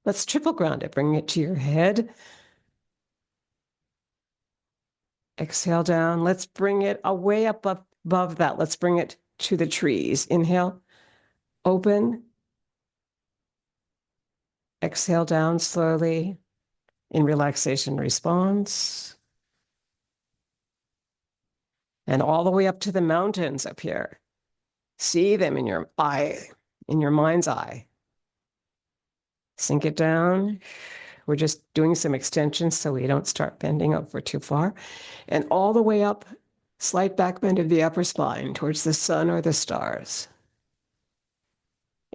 Let's triple ground it, bring it to your head. Exhale down. Let's bring it way up above that. Let's bring it to the trees. Inhale, open, Exhale down slowly in relaxation response. And all the way up to the mountains up here. See them in your eye, in your mind's eye. Sink it down. We're just doing some extensions so we don't start bending over too far. And all the way up, slight back bend of the upper spine towards the sun or the stars.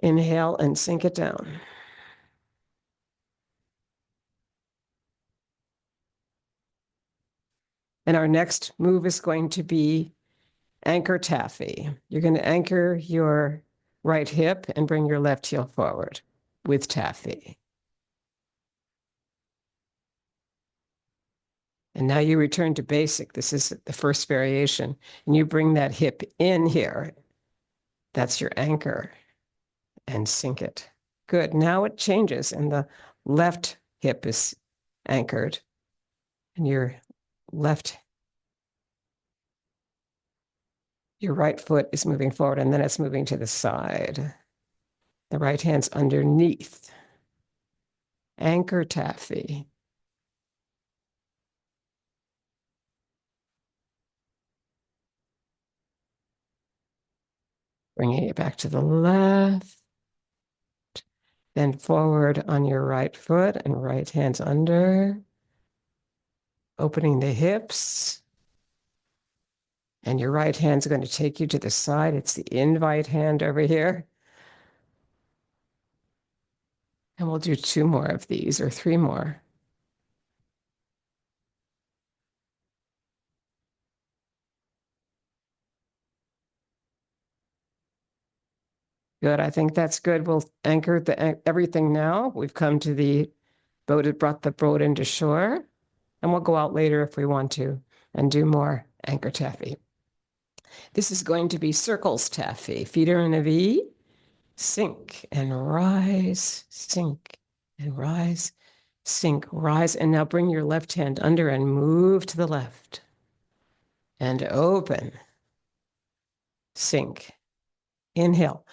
Inhale and sink it down. And our next move is going to be anchor taffy. You're going to anchor your right hip and bring your left heel forward with taffy. And now you return to basic. This is the first variation. And you bring that hip in here. That's your anchor. And sink it. Good. Now it changes and the left hip is anchored. And your right foot is moving forward and then it's moving to the side. The right hand's underneath. Anchor taffy. Bringing it back to the left. Bend forward on your right foot and right hand's under. Opening the hips. And your right hand's going to take you to the side. It's the invite hand over here. And we'll do 2 more of these or 3 more. Good. I think that's good. We'll anchor everything now. We've come to the boat. It brought the boat into shore. And we'll go out later if we want to and do more anchor taffy. This is going to be circles taffy. Feet are in a V. Sink and rise, sink and rise, sink, rise. And now bring your left hand under and move to the left. And open. Sink. Inhale.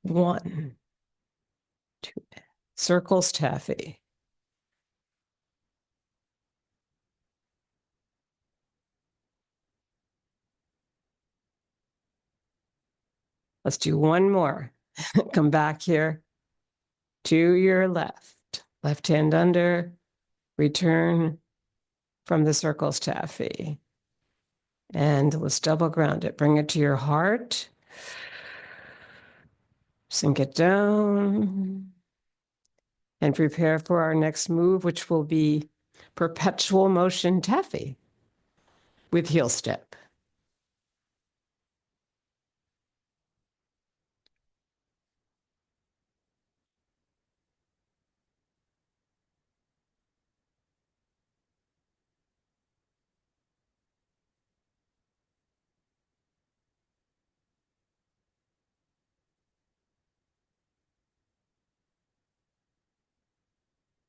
1, 2. Circles taffy. Let's do 1 more. Come back here to your left. Left hand under. Return from the circles taffy. And let's double ground it. Bring it to your heart. Sink it down. And prepare for our next move, which will be perpetual motion taffy with heel step.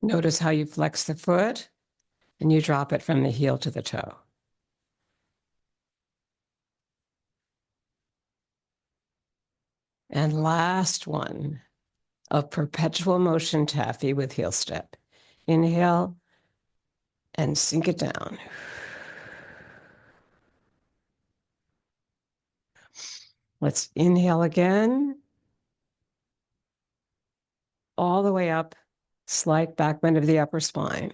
Notice how you flex the foot and you drop it from the heel to the toe. And last one of perpetual motion taffy with heel step. Inhale and sink it down. Let's inhale again. All the way up, slight back bend of the upper spine.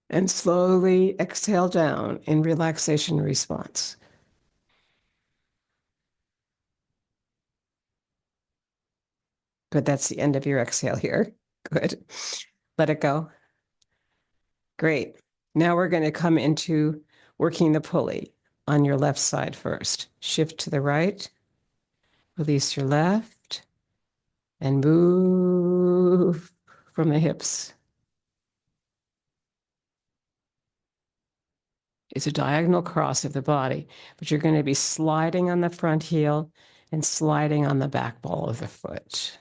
And slowly exhale down in relaxation response. Good, that's the end of your exhale here. Good. Let it go. Great. Now we're going to come into working the pulley on your left side first. Shift to the right, release your left, and move from the hips. It's a diagonal cross of the body, but you're going to be sliding on the front heel and sliding on the back ball of the foot.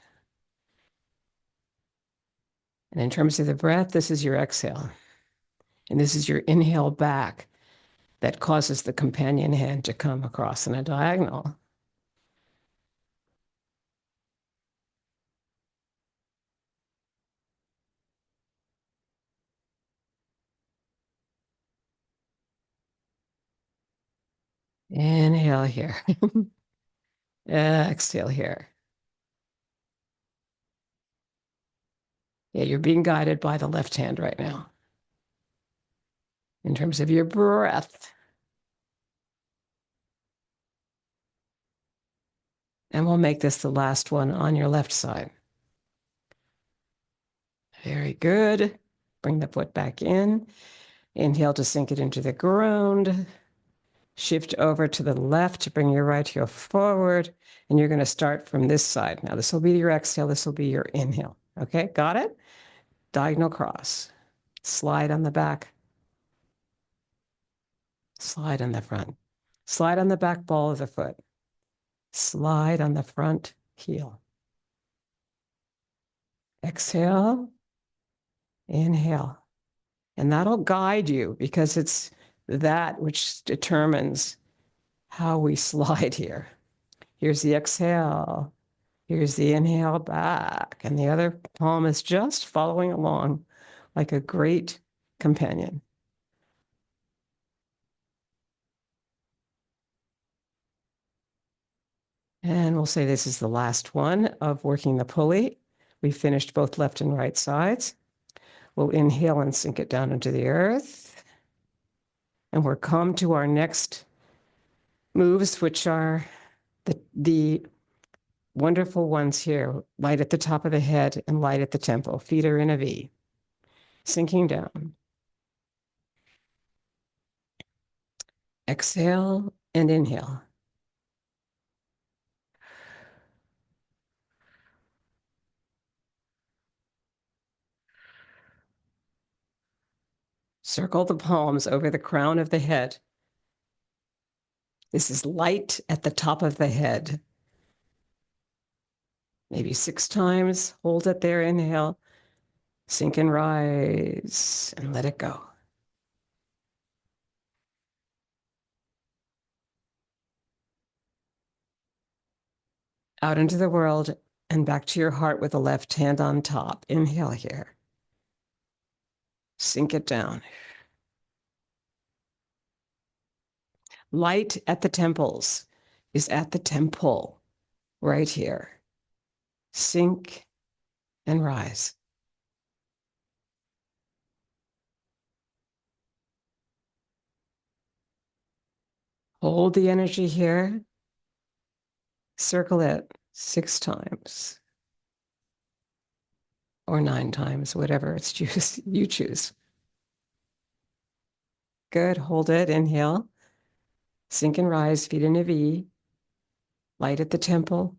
And in terms of the breath, this is your exhale. And this is your inhale back that causes the companion hand to come across in a diagonal. Inhale here. Exhale here. Yeah, you're being guided by the left hand right now in terms of your breath. And we'll make this the last one on your left side. Very good. Bring the foot back in. Inhale to sink it into the ground. Shift over to the left to bring your right heel forward. And you're going to start from this side. Now, this will be your exhale. This will be your inhale. Okay, got it? Diagonal cross. Slide on the back. Slide on the front. Slide on the back ball of the foot. Slide on the front heel. Exhale. Inhale. And that'll guide you because it's that which determines how we slide here. Here's the exhale. Here's the inhale back. And the other palm is just following along like a great companion. And we'll say this is the last one of working the pulley. We finished both left and right sides. We'll inhale and sink it down into the earth. And we're come to our next moves, which are the wonderful ones here. Light at the top of the head and light at the temple. Feet are in a V. Sinking down. Exhale and inhale. Circle the palms over the crown of the head. This is light at the top of the head. Maybe 6 times. Hold it there. Inhale. Sink and rise and let it go. Out into the world and back to your heart with the left hand on top. Inhale here. Sink it down. Light at the temples is at the temple right here. Sink and rise. Hold the energy here. Circle it 6 times or 9 times, whatever you choose. Good. Hold it. Inhale. Sink and rise. Feet in a V. Light at the temple.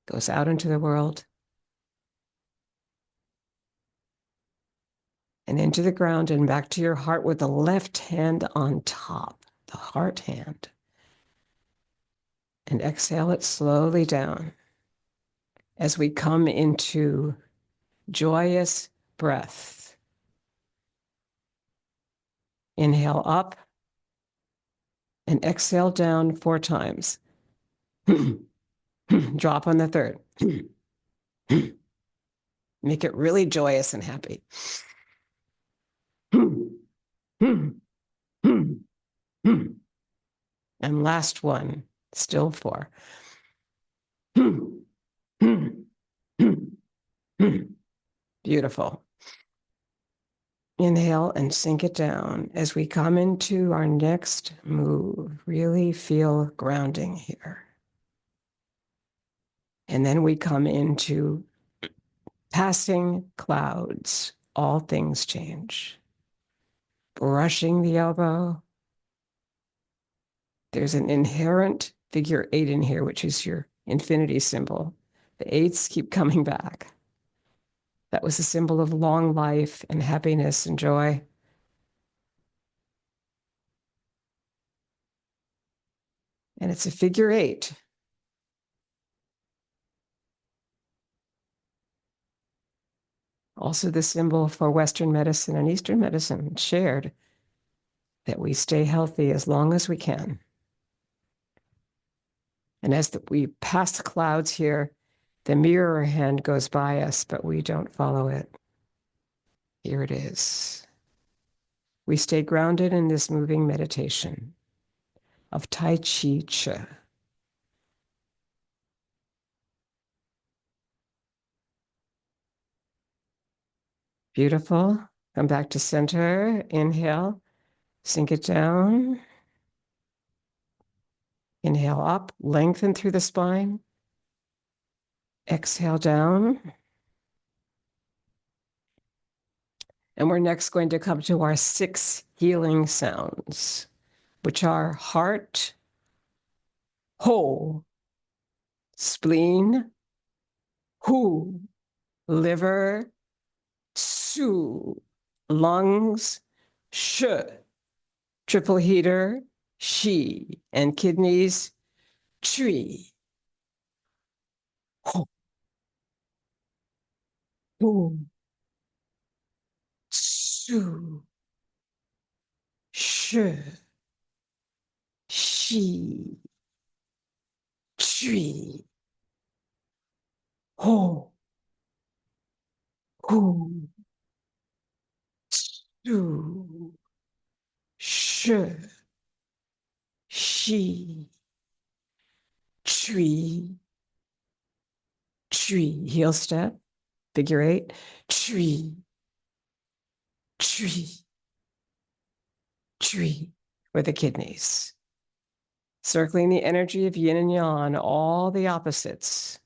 Goes out into the world. And into the ground and back to your heart with the left hand on top, the heart hand. And exhale it slowly down as we come into joyous breath. Inhale up and exhale down 4 times. Drop on the third. Make it really joyous and happy. And last one, still 4. Beautiful. Inhale and sink it down. As we come into our next move, really feel grounding here. And then we come into passing clouds. All things change. Brushing the elbow. There's an inherent figure 8 in here, which is your infinity symbol. The 8s keep coming back. That was a symbol of long life and happiness and joy. And it's a figure 8. Also the symbol for Western medicine and Eastern medicine shared, that we stay healthy as long as we can. And as we pass the clouds here, the mirror hand goes by us, but we don't follow it. Here it is. We stay grounded in this moving meditation. of Tai Chi Chih. Beautiful. Come back to center. Inhale, sink it down. Inhale up, lengthen through the spine. Exhale down. And we're next going to come to our 6 healing sounds, which are heart, ho, spleen, hu, liver, su, lungs, sh, triple heater, she, and kidneys, tree. Ho, hu, su, sh, she, tree. Ho, hu, su, sh, she, tree, tree. Heel step, figure 8, tree, tree, tree, with the kidneys. Circling the energy of yin and yang, all the opposites,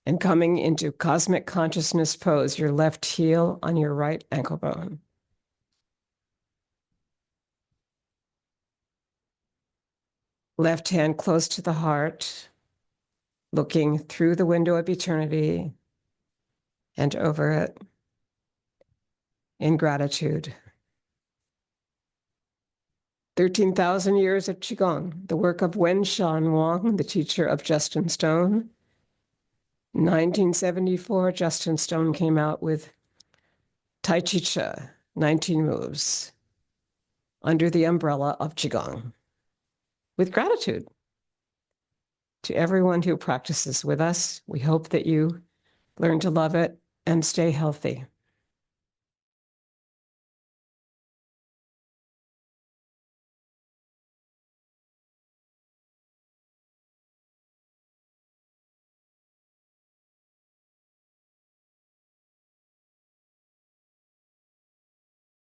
and coming into cosmic consciousness pose, your left heel on your right ankle bone. Left hand close to the heart, looking through the window of eternity and over it in gratitude. 13,000 years of Qigong, the work of Wen Shan Wang, the teacher of Justin Stone. 1974, Justin Stone came out with Tai Chi Chih, 19 moves, under the umbrella of Qigong. With gratitude to everyone who practices with us, we hope that you learn to love it and stay healthy.